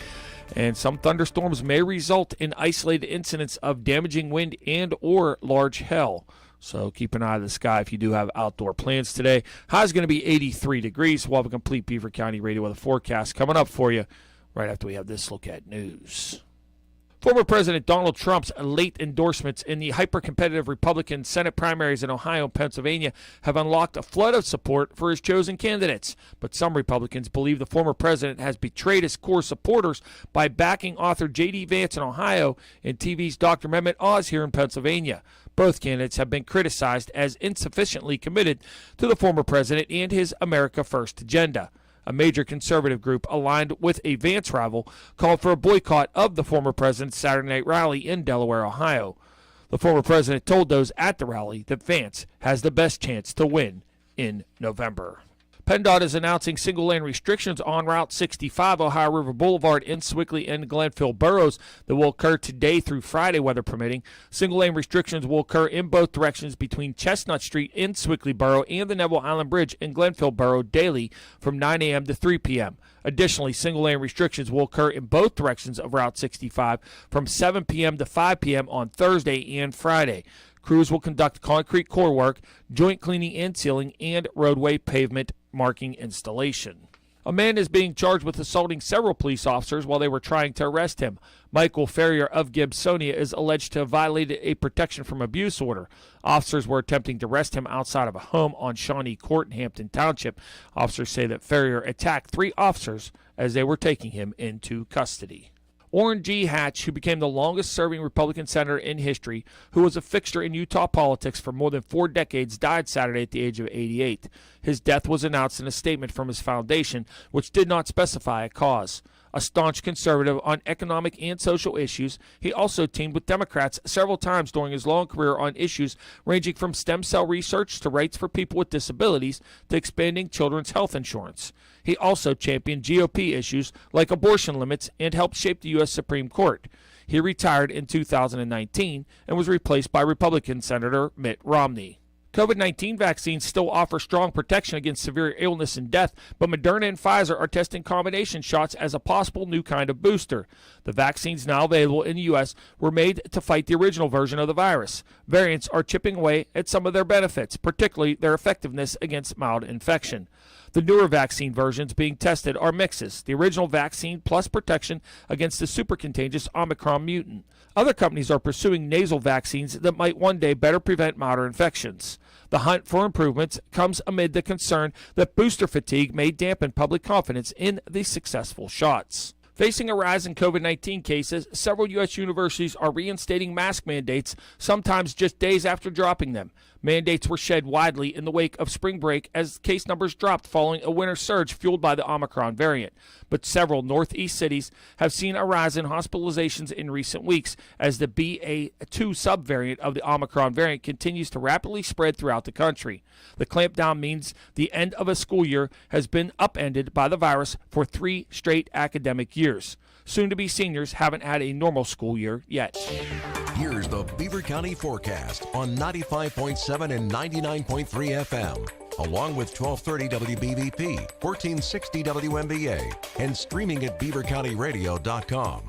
and some thunderstorms may result in isolated incidents of damaging wind and or large hail. So keep an eye on the sky if you do have outdoor plans today. High is going to be 83 degrees. We'll have a complete Beaver County Radio weather forecast coming up for you right after we have this look at news. Former President Donald Trump's late endorsements in the hyper-competitive Republican Senate primaries in Ohio and Pennsylvania have unlocked a flood of support for his chosen candidates. But some Republicans believe the former president has betrayed his core supporters by backing author J.D. Vance in Ohio and TV's Dr. Mehmet Oz here in Pennsylvania. Both candidates have been criticized as insufficiently committed to the former president and his America First agenda. A major conservative group aligned with a Vance rival called for a boycott of the former president's Saturday night rally in Delaware, Ohio. The former president told those at the rally that Vance has the best chance to win in November. PennDOT is announcing single-lane restrictions on Route 65, Ohio River Boulevard in Sewickley and Glenville boroughs that will occur today through Friday, weather permitting. Single-lane restrictions will occur in both directions between Chestnut Street in Sewickley Borough and the Neville Island Bridge in Glenville Borough daily from 9 a.m. to 3 p.m. Additionally, single-lane restrictions will occur in both directions of Route 65 from 7 p.m. to 5 p.m. on Thursday and Friday. Crews will conduct concrete core work, joint cleaning and sealing, and roadway pavement marking installation. A man is being charged with assaulting several police officers while they were trying to arrest him. Michael Ferrier of Gibsonia is alleged to have violated a protection from abuse order. Officers were attempting to arrest him outside of a home on Shawnee Court in Hampton Township. Officers say that Ferrier attacked 3 officers as they were taking him into custody. Orrin G. Hatch, who became the longest-serving Republican senator in history, who was a fixture in Utah politics for more than 4 decades, died Saturday at the age of 88. His death was announced in a statement from his foundation, which did not specify a cause. A staunch conservative on economic and social issues, he also teamed with Democrats several times during his long career on issues ranging from stem cell research to rights for people with disabilities to expanding children's health insurance. He also championed GOP issues like abortion limits and helped shape the U.S. Supreme Court. He retired in 2019 and was replaced by Republican Senator Mitt Romney. COVID-19 vaccines still offer strong protection against severe illness and death, but Moderna and Pfizer are testing combination shots as a possible new kind of booster. The vaccines now available in the U.S. were made to fight the original version of the virus. Variants are chipping away at some of their benefits, particularly their effectiveness against mild infection. The newer vaccine versions being tested are mixes, the original vaccine plus protection against the super contagious Omicron mutant. Other companies are pursuing nasal vaccines that might one day better prevent milder infections. The hunt for improvements comes amid the concern that booster fatigue may dampen public confidence in the successful shots. Facing a rise in COVID-19 cases, several U.S. universities are reinstating mask mandates, sometimes just days after dropping them. Mandates were shed widely in the wake of spring break as case numbers dropped following a winter surge fueled by the Omicron variant. But several Northeast cities have seen a rise in hospitalizations in recent weeks as the BA2 subvariant of the Omicron variant continues to rapidly spread throughout the country. The clampdown means the end of a school year has been upended by the virus for 3 straight academic years. Soon-to-be seniors haven't had a normal school year yet. Here's the Beaver County forecast on 95.7 and 99.3 FM, along with 1230 WBVP, 1460 WMBA, and streaming at beavercountyradio.com.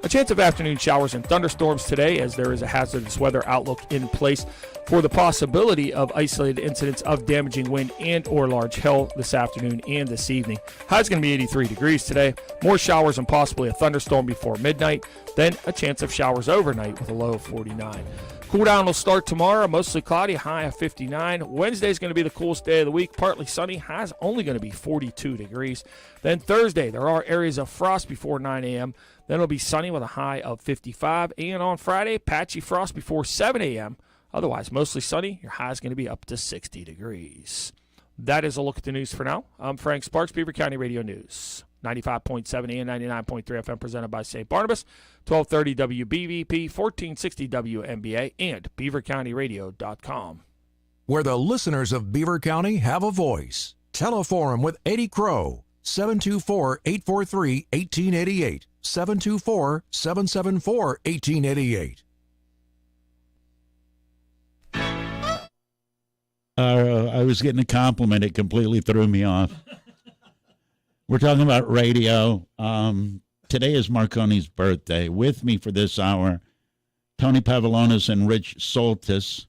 A chance of afternoon showers and thunderstorms today as there is a hazardous weather outlook in place for the possibility of isolated incidents of damaging wind and or large hail this afternoon and this evening. High's going to be 83 degrees today. More showers and possibly a thunderstorm before midnight. Then a chance of showers overnight with a low of 49. Cool down will start tomorrow, mostly cloudy, high of 59. Wednesday is going to be the coolest day of the week, partly sunny, high's only going to be 42 degrees. Then Thursday, there are areas of frost before 9 a.m. Then it'll be sunny with a high of 55. And on Friday, patchy frost before 7 a.m. Otherwise, mostly sunny. Your high is going to be up to 60 degrees. That is a look at the news for now. I'm Frank Sparks, Beaver County Radio News. 95.7 and 99.3 FM presented by St. Barnabas, 1230 WBVP, 1460 WMBA, and beavercountyradio.com. Where the listeners of Beaver County have a voice. Teleforum with Eddie Crow, 724-843-1888, 724-774-1888. I was getting a compliment. It completely threw me off. We're talking about radio. Today is Marconi's birthday. With me for this hour, Tony Pavlonis and Rich Soltis.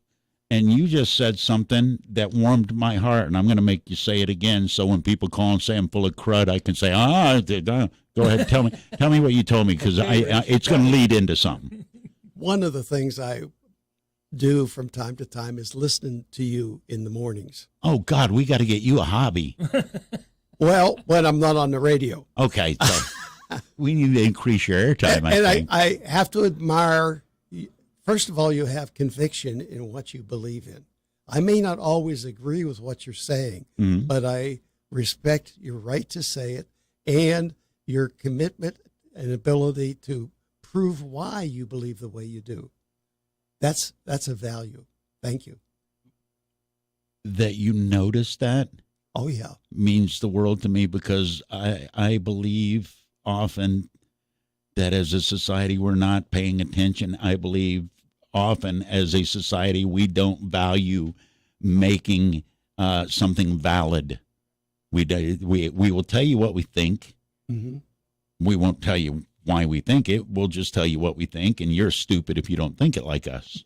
And you just said something that warmed my heart, and I'm going to make you say it again so when people call and say I'm full of crud, I can say, go ahead, tell me what you told me, because it's going to lead into something. One of the things I do from time to time is listening to you in the mornings. Oh, God, we got to get you a hobby. Well, when I'm not on the radio. Okay, so we need to increase your airtime, and I have to admire, first of all, you have conviction in what you believe in. I may not always agree with what you're saying, but I respect your right to say it and your commitment and ability to prove why you believe the way you do. That's a value. Thank you. That you notice that? Oh, yeah. Means the world to me, because I believe often that as a society we're not paying attention. I believe often as a society we don't value making something valid. We will tell you what we think. Mm-hmm. We won't tell you why we think it. We'll just tell you what we think, and you're stupid if you don't think it like us.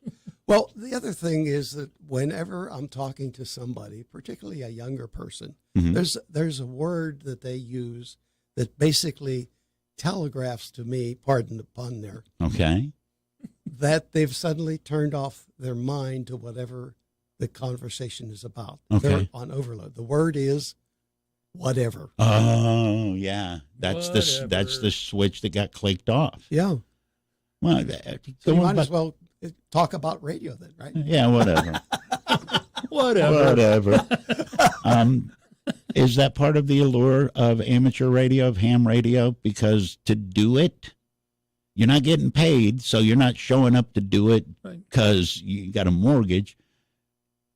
Well, the other thing is that whenever I'm talking to somebody, particularly a younger person, there's a word that they use that basically telegraphs to me, pardon the pun there, okay, that they've suddenly turned off their mind to whatever the conversation is about. Okay. They're on overload. The word is whatever. Oh, yeah. That's the switch that got clicked off. Yeah. Well, so you might as well talk about radio then, right? Yeah, whatever. Whatever. Is that part of the allure of amateur radio, of ham radio? Because to do it, you're not getting paid, so you're not showing up to do it because you got a mortgage.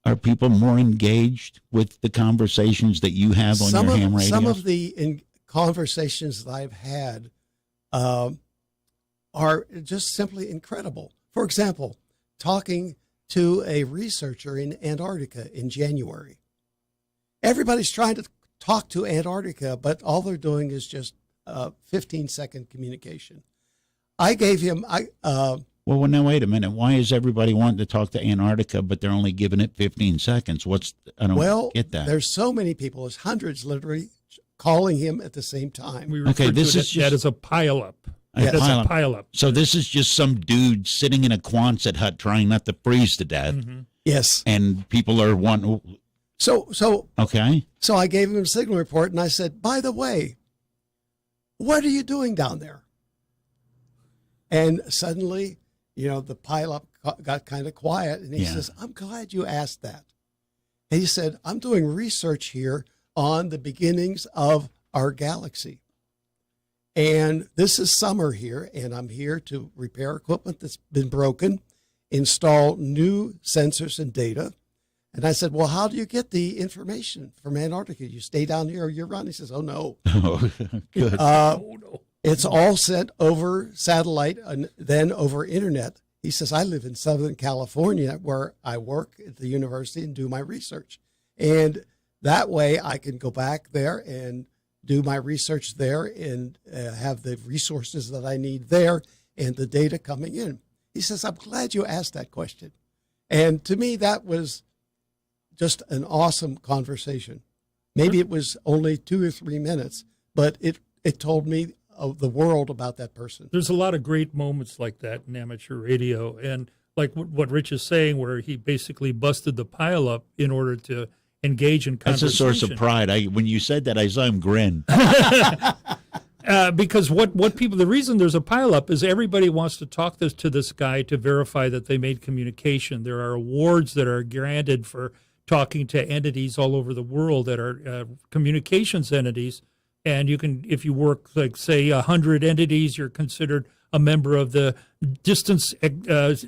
Are people more engaged with the conversations that you have on your ham radio? Some of the conversations that I've had are just simply incredible. For example, talking to a researcher in Antarctica in January. Everybody's trying to talk to Antarctica, but all they're doing is just 15-second communication. I gave him, Well, now wait a minute. Why is everybody wanting to talk to Antarctica, but they're only giving it 15 seconds? I don't get that. There's so many people, there's hundreds literally calling him at the same time. We refer to that as a pileup. Yes. That's a pileup. So this is just some dude sitting in a Quonset hut trying not to freeze to death. Mm-hmm. Yes. And people are wanting. So okay. So I gave him a signal report, and I said, by the way, what are you doing down there? And suddenly, the pileup got kind of quiet, and he says, I'm glad you asked that. And he said, I'm doing research here on the beginnings of our galaxy. And this is summer here, and I'm here to repair equipment that's been broken, install new sensors and data. And I said, well, how do you get the information from Antarctica? You stay down here year-round? He says, oh, no. Oh, good. It's all sent over satellite and then over internet. He says, I live in Southern California where I work at the university and do my research. And that way I can go back there and do my research there and have the resources that I need there and the data coming in. He says, I'm glad you asked that question. And to me, that was just an awesome conversation. Maybe it was only 2 or 3 minutes, but it told me of the world about that person. There's a lot of great moments like that in amateur radio. And like what Rich is saying, where he basically busted the pileup in order to engage in conversation. That's a source of pride. When you said that, I saw him grin. Because the reason there's a pileup is everybody wants to talk to this guy to verify that they made communication. There are awards that are granted for talking to entities all over the world that are communications entities. And you can, if you work, like, say, 100 entities, you're considered a member of the Distance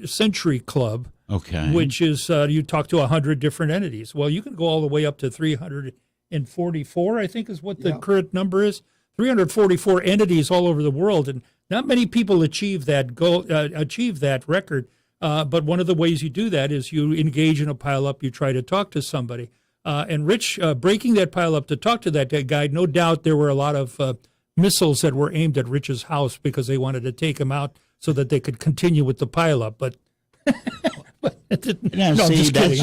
Century Club. Okay. Which is, you talk to 100 different entities. Well, you can go all the way up to 344, I think is what the current number is. 344 entities all over the world. And not many people achieve that record. But one of the ways you do that is you engage in a pileup, you try to talk to somebody. And Rich, breaking that pileup to talk to that guy, no doubt there were a lot of missiles that were aimed at Rich's house because they wanted to take him out so that they could continue with the pileup. But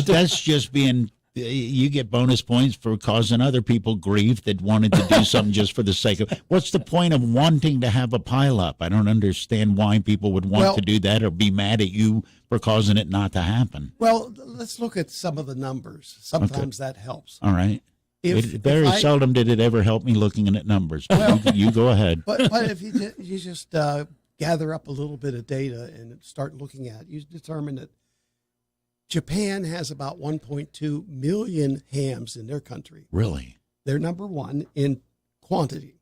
that's just being. You get bonus points for causing other people grief that wanted to do something just for the sake of. What's the point of wanting to have a pileup? I don't understand why people would want to do that or be mad at you for causing it not to happen. Well, let's look at some of the numbers. Sometimes that helps. All right. Very seldom did it ever help me looking at numbers. But you go ahead. But if you just gather up a little bit of data and start looking at it, you determine that Japan has about 1.2 million hams in their country. Really? They're number one in quantity.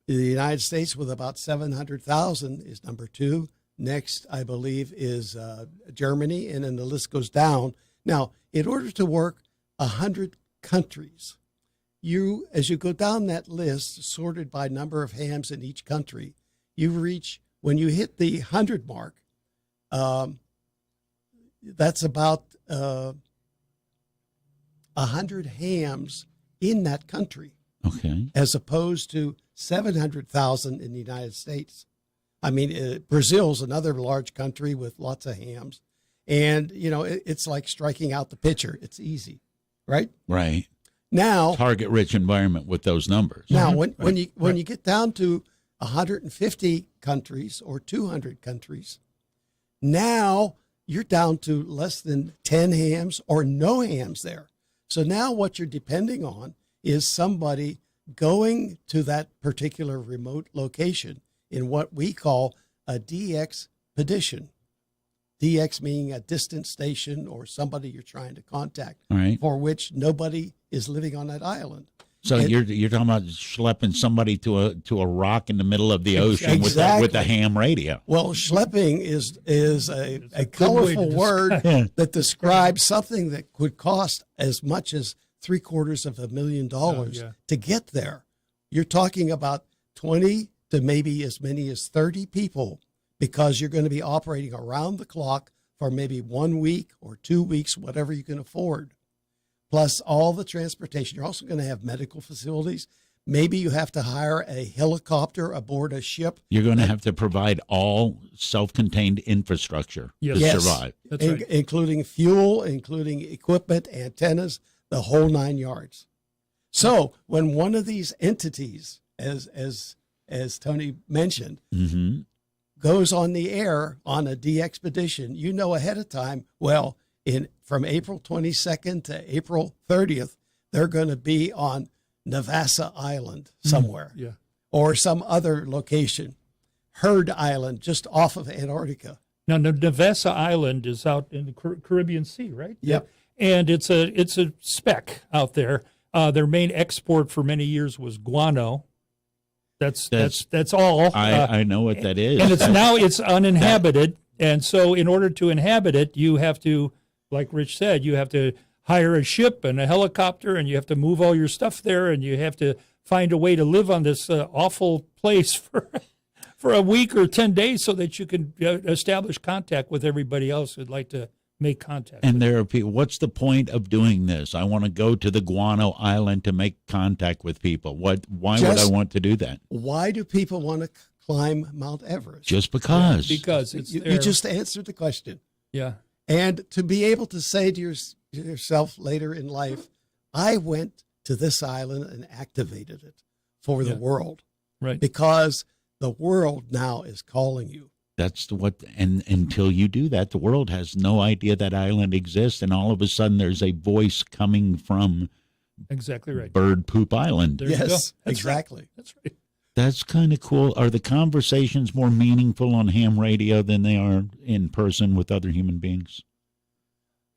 The United States, with about 700,000, is number two. Next, I believe, is Germany, and then the list goes down. Now, in order to work 100 countries, as you go down that list, sorted by number of hams in each country, you reach, when you hit the 100 mark, that's about 100 hams in that country. Okay. As opposed to 700,000 in the United States. I mean, Brazil's another large country with lots of hams. And, it's like striking out the pitcher. It's easy, right? Right. Now, target-rich environment with those numbers. Now, when you get down to 150 countries or 200 countries, now you're down to less than 10 hams or no hams there. So now what you're depending on is somebody going to that particular remote location in what we call a DX petition. DX meaning a distant station or somebody you're trying to contact, right, for which nobody is living on that island. So you're talking about schlepping somebody to a rock in the middle of the ocean with a ham radio. Well, schlepping is a colorful word that describes something that could cost as much as $750,000 to get there. You're talking about 20 to maybe as many as 30 people, because you're going to be operating around the clock for maybe 1 week or 2 weeks, whatever you can afford, plus all the transportation. You're also going to have medical facilities. Maybe you have to hire a helicopter aboard a ship. You're going to have to provide all self-contained infrastructure to survive. That's right. Including fuel, including equipment, antennas, the whole 9 yards. So when one of these entities, as Tony mentioned, goes on the air on a de-expedition, you know ahead of time, well, from April 22nd to April 30th, they're going to be on Navassa Island somewhere, or some other location, Heard Island, just off of Antarctica. Now, Navassa Island is out in the Caribbean Sea, right? Yep. And it's a speck out there. Their main export for many years was guano. That's all. I know what that is. And it's uninhabited. And so in order to inhabit it, you have to, like Rich said, you have to hire a ship and a helicopter, and you have to move all your stuff there, and you have to find a way to live on this awful place for a week or 10 days so that you can establish contact with everybody else who'd like to make contact. And there are people, what's the point of doing this? I want to go to the Guano Island to make contact with people. Why would I want to do that? Why do people want to climb Mount Everest? Just because. Because it's you just answered the question. Yeah. And to be able to say to yourself later in life, I went to this island and activated it for the world. Right. Because the world now is calling you. That's and until you do that, the world has no idea that island exists, and all of a sudden there's a voice coming from exactly right. Bird Poop Island. There you go. That's exactly. Right. That's right. That's kind of cool. Are the conversations more meaningful on ham radio than they are in person with other human beings?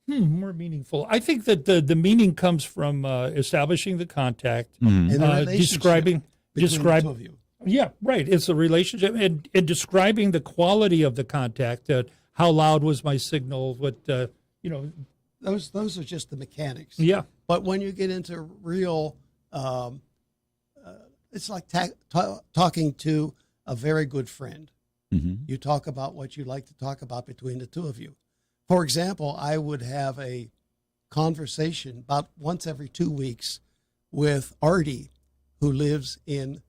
More meaningful. I think that the meaning comes from establishing the contact, And the relationship between the two of you. Yeah, right. It's a relationship, and describing the quality of the contact. How loud was my signal? What Those are just the mechanics. Yeah. But when you get into real, it's like talking to a very good friend. You talk about what you like to talk about between the two of you. For example, I would have a conversation about once every 2 weeks with Artie, who lives in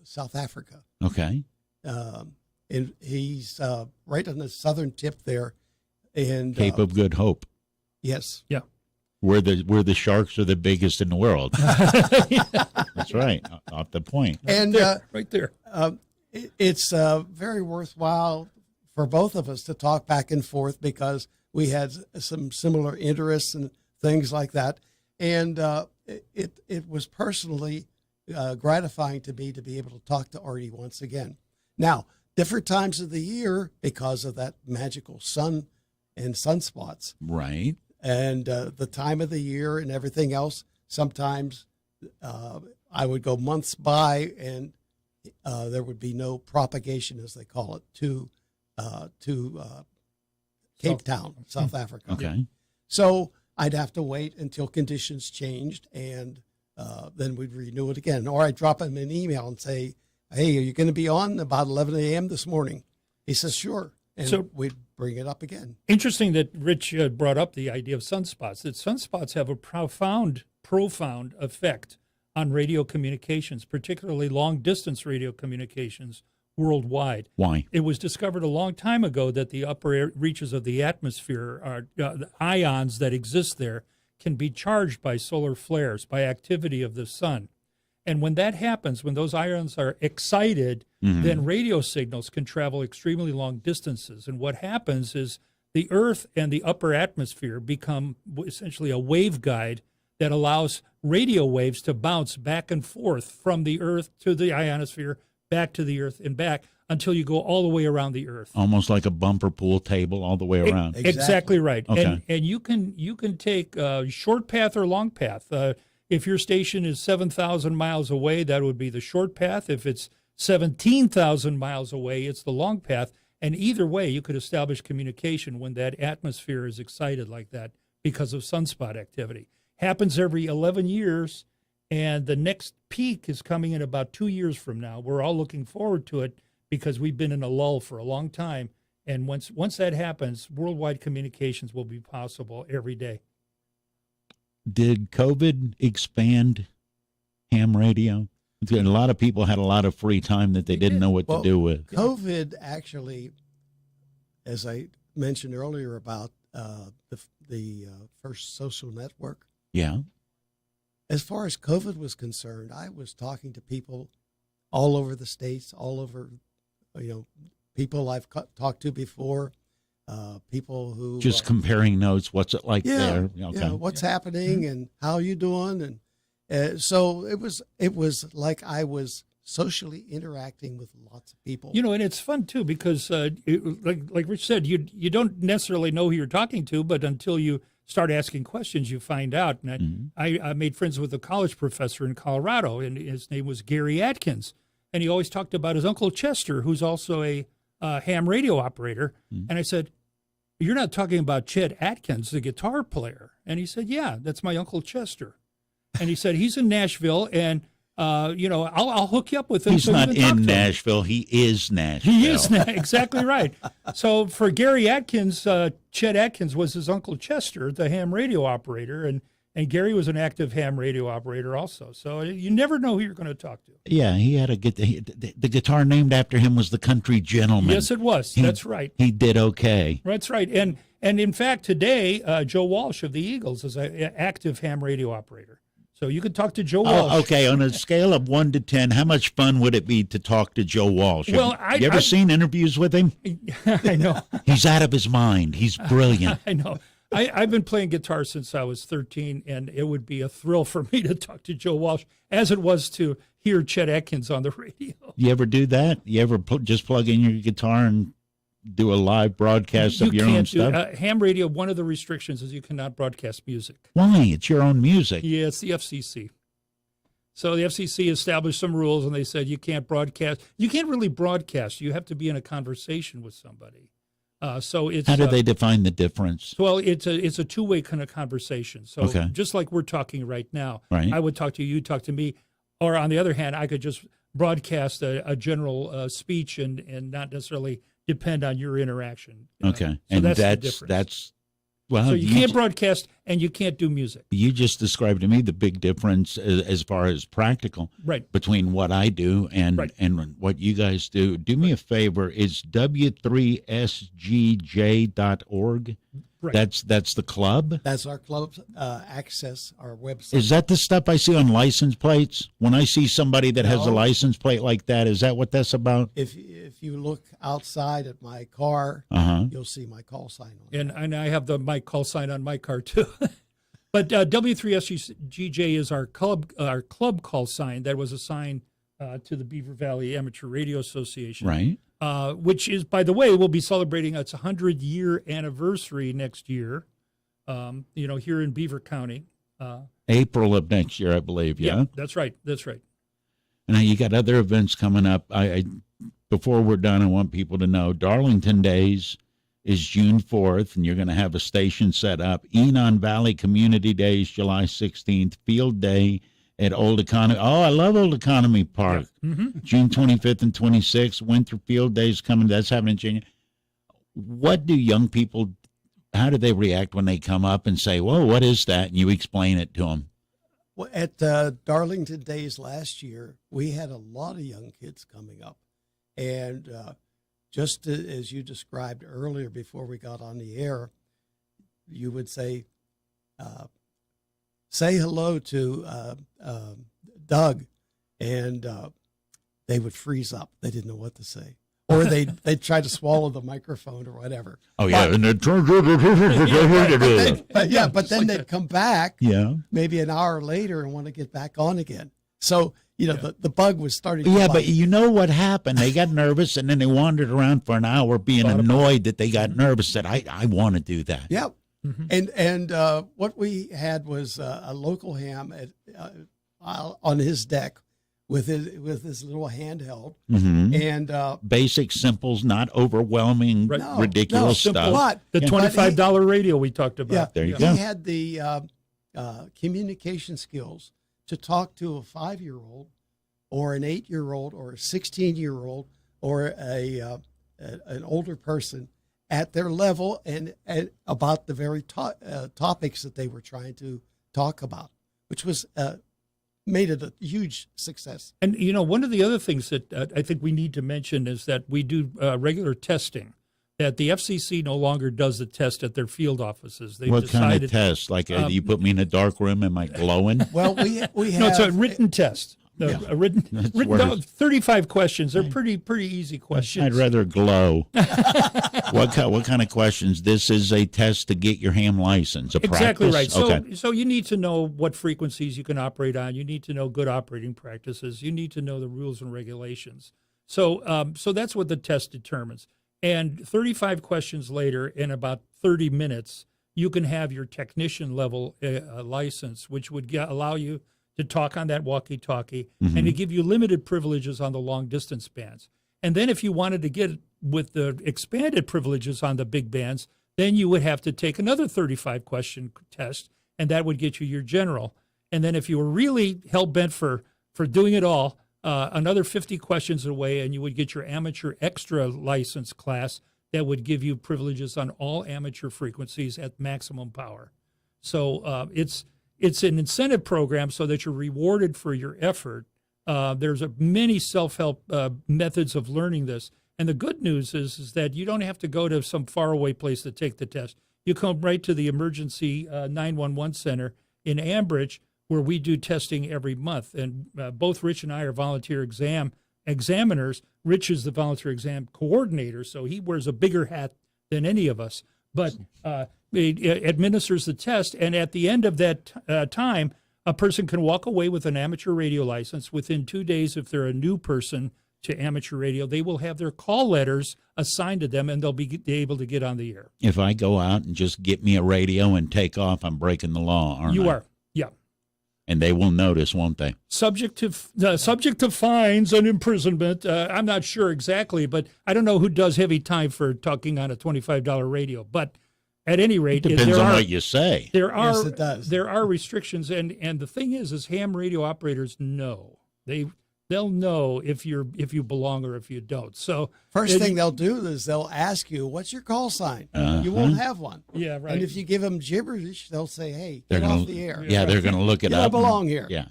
South Africa. Okay. And he's right on the southern tip there. And Cape of Good Hope. Yes. Yeah. Where the sharks are the biggest in the world. That's right. Off the point. And right there. It's very worthwhile for both of us to talk back and forth because we had some similar interests and things like that. And it was personally gratifying to me to be able to talk to Artie once again. Now, different times of the year because of that magical sun and sunspots. Right. And the time of the year and everything else, sometimes I would go months by and there would be no propagation, as they call it, to Cape Town, South Africa. Okay. So I'd have to wait until conditions changed, and then we'd renew it again. Or I'd drop him an email and say, hey, are you going to be on about 11 a.m. this morning? He says, sure. And so we'd bring it up again. Interesting that Rich brought up the idea of sunspots, that sunspots have a profound effect on radio communications, particularly long-distance radio communications worldwide. Why? It was discovered a long time ago that the upper reaches of the atmosphere, the ions that exist there, can be charged by solar flares, by activity of the sun. And when that happens, when those ions are excited, then radio signals can travel extremely long distances. And what happens is the Earth and the upper atmosphere become essentially a waveguide that allows radio waves to bounce back and forth from the Earth to the ionosphere, back to the Earth and back until you go all the way around the Earth. Almost like a bumper pool table all the way around. Exactly right. Okay. And you can take a short path or long path. If your station is 7,000 miles away, that would be the short path. If it's 17,000 miles away, it's the long path. And either way, you could establish communication when that atmosphere is excited like that because of sunspot activity. Happens every 11 years. And the next peak is coming in about 2 years from now. We're all looking forward to it because we've been in a lull for a long time. And once that happens, worldwide communications will be possible every day. Did COVID expand ham radio? A lot of people had a lot of free time that they didn't know what to do with. COVID actually, as I mentioned earlier about the first social network. Yeah. As far as COVID was concerned, I was talking to people all over the states, all over, people I've talked to before, people who Just comparing notes. What's it like there? Okay. Yeah, what's happening and how you doing, and so it was like I was socially interacting with lots of people. And it's fun too because, like Rich said, you don't necessarily know who you're talking to, but until you start asking questions, you find out. And I made friends with a college professor in Colorado, and his name was Gary Atkins, and he always talked about his Uncle Chester, who's also a ham radio operator. And I said, "You're not talking about Chet Atkins, the guitar player?" And he said, "Yeah, that's my Uncle Chester." And he said, "He's in Nashville, and I'll hook you up with him." He's not in Nashville. He is Nashville. He is exactly right. So for Gary Atkins, Chet Atkins was his Uncle Chester, the ham radio operator, and Gary was an active ham radio operator also. So you never know who you're going to talk to. Yeah, he had the guitar named after him was the Country Gentleman. Yes, it was. That's right. He did okay. That's right. And in fact, today, Joe Walsh of the Eagles is an active ham radio operator. So you could talk to Joe Walsh. Okay, on a scale of 1 to 10, how much fun would it be to talk to Joe Walsh? Well, you ever seen interviews with him? I know. He's out of his mind. He's brilliant. I know. I've been playing guitar since I was 13, and it would be a thrill for me to talk to Joe Walsh, as it was to hear Chet Atkins on the radio. You ever do that? You ever just plug in your guitar and do a live broadcast of your own stuff? Ham radio, one of the restrictions is you cannot broadcast music. Why? It's your own music. Yeah, it's the FCC. So the FCC established some rules, and they said you can't broadcast. You can't really broadcast. You have to be in a conversation with somebody. So it's how do they define the difference? Well, it's a two-way kind of conversation. So just like we're talking right now, right. I would talk to you, you talk to me, or on the other hand, I could just broadcast a general speech and not necessarily depend on your interaction. Okay, so and that's the difference. Well, so you can't broadcast and you can't do music. You just described to me the big difference as far as practical between what I do and what you guys do. Do me a favor, is w3sgj.org? Right. That's the club? That's our club's access, our website. Is that the stuff I see on license plates? When I see somebody that has a license plate like that, is that what that's about? If you look outside at my car, you'll see my call sign on it. And I have my call sign on my car too. But W3SGJ is our club call sign that was assigned to the Beaver Valley Amateur Radio Association. Right. Which is, by the way, we'll be celebrating its 100-year anniversary next year, here in Beaver County. April of next year, I believe, yeah? That's right. Now, you got other events coming up. I before we're done, I want people to know Darlington Days is June 4th, and you're going to have a station set up. Enon Valley Community Days, July 16th. Field Day at Old Economy. Oh, I love Old Economy Park. Yeah. Mm-hmm. June 25th and 26th. Winter Field Days coming. That's happening in January. What do young people, how do they react when they come up and say, whoa, what is that? And you explain it to them. Well, at Darlington Days last year, we had a lot of young kids coming up. And just as you described earlier before we got on the air, you would say hello to Doug, and they would freeze up. They didn't know what to say. Or they'd try to swallow the microphone or whatever. Oh, yeah. But then they'd come back maybe an hour later and want to get back on again. So, the bug was starting to bite. But you know what happened? They got nervous, and then they wandered around for an hour being annoyed that they got nervous, said, I want to do that. Yeah. Mm-hmm. And what we had was a local ham on his deck with his little handheld, and basic, simples, not overwhelming, ridiculous stuff. But the $25 radio we talked about. Yeah, there you go. He had the communication skills to talk to a 5-year-old, or an 8-year-old, or a 16-year-old, or a an older person at their level and about the very topics that they were trying to talk about, which was made it a huge success. And, one of the other things that I think we need to mention is that we do regular testing, that the FCC no longer does the test at their field offices. They've What decided, kind of test? Like, you put me in a dark room, am I glowing? Well, we have... No, it's a written test. A written worse. 35 questions. They're pretty easy questions. I'd rather glow. What kind of questions? This is a test to get your ham license. Exactly practice? right. Okay. So you need to know what frequencies you can operate on. You need to know good operating practices. You need to know the rules and regulations. So that's what the test determines. And 35 questions later, in about 30 minutes, you can have your technician level license, which would allow you to talk on that walkie-talkie and to give you limited privileges on the long-distance bands. And then if you wanted to get with the expanded privileges on the big bands, then you would have to take another 35-question test, and that would get you your general. And then if you were really hell-bent for doing it all, another 50 questions away, and you would get your amateur extra license class that would give you privileges on all amateur frequencies at maximum power. So it's an incentive program so that you're rewarded for your effort. There's many self-help methods of learning this. And the good news is that you don't have to go to some faraway place to take the test. You come right to the emergency 911 center in Ambridge, where we do testing every month. And both Rich and I are volunteer examiners. Rich is the volunteer exam coordinator, so he wears a bigger hat than any of us. But he administers the test, and at the end of that time, a person can walk away with an amateur radio license. Within 2 days, if they're a new person to amateur radio, they will have their call letters assigned to them, and they'll be able to get on the air. If I go out and just get me a radio and take off, I'm breaking the law, aren't I? You are, yeah. And they will notice, won't they? Subject to fines and imprisonment. I'm not sure exactly, but I don't know who does heavy time for talking on a $25 radio. But at any rate, it depends on what you say. Yes, it does. There are restrictions, and the thing is ham radio operators know they'll know if you belong or if you don't. So first thing they'll do is they'll ask you, "What's your call sign?" You won't have one. Yeah, right. And if you give them gibberish, they'll say, "Hey, get off the air." Yeah, they're going to look it you up. You don't belong here. Yeah,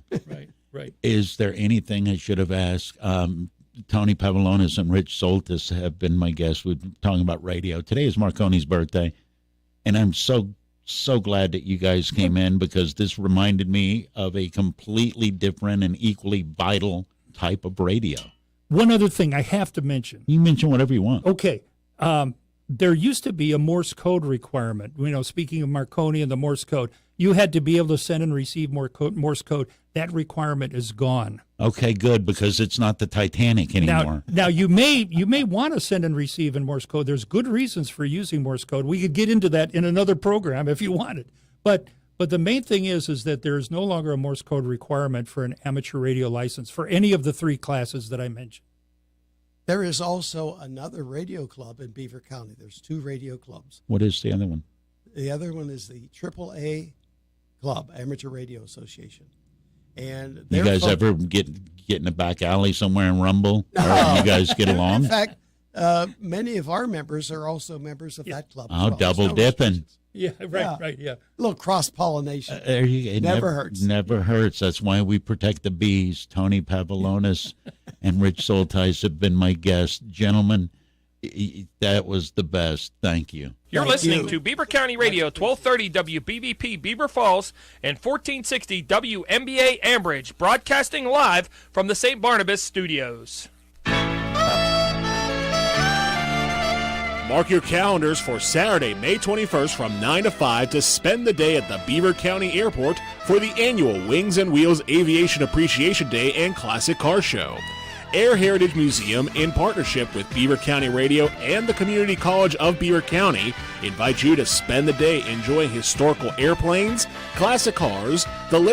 right. Is there anything I should have asked? Tony Pavlonis and Rich Soltis have been my guests. We're talking about radio. Today is Marconi's birthday, and I'm so glad that you guys came in, because this reminded me of a completely different and equally vital type of radio. One other thing I have to mention. You mention whatever you want. Okay. There used to be a Morse code requirement. Speaking of Marconi and the Morse code, you had to be able to send and receive Morse code. That requirement is gone. Okay, good, because it's not the Titanic anymore. Now you may want to send and receive in Morse code. There's good reasons for using Morse code. We could get into that in another program if you wanted. But the main thing is that there is no longer a Morse code requirement for an amateur radio license for any of the three classes that I mentioned. There is also another radio club in Beaver County. There's 2 radio clubs. What is the other one? The other one is the AAA Club, Amateur Radio Association. And you guys ever get in a back alley somewhere and rumble? No. Or you guys get along? In fact, many of our members are also members of that club. Oh, double dipping. Yeah, right, yeah. A little cross-pollination. It never hurts. Never hurts. That's why we protect the bees. Tony Pavlonis and Rich Soltis have been my guests. Gentlemen, that was the best. Thank you. You're listening to Beaver County Radio, 1230 WBVP Beaver Falls and 1460 WMBA Ambridge, broadcasting live from the St. Barnabas studios. Mark your calendars for Saturday, May 21st from 9 to 5 to spend the day at the Beaver County Airport for the annual Wings and Wheels Aviation Appreciation Day and Classic Car Show. Air Heritage Museum, in partnership with Beaver County Radio and the Community College of Beaver County, invite you to spend the day enjoying historical airplanes, classic cars, the list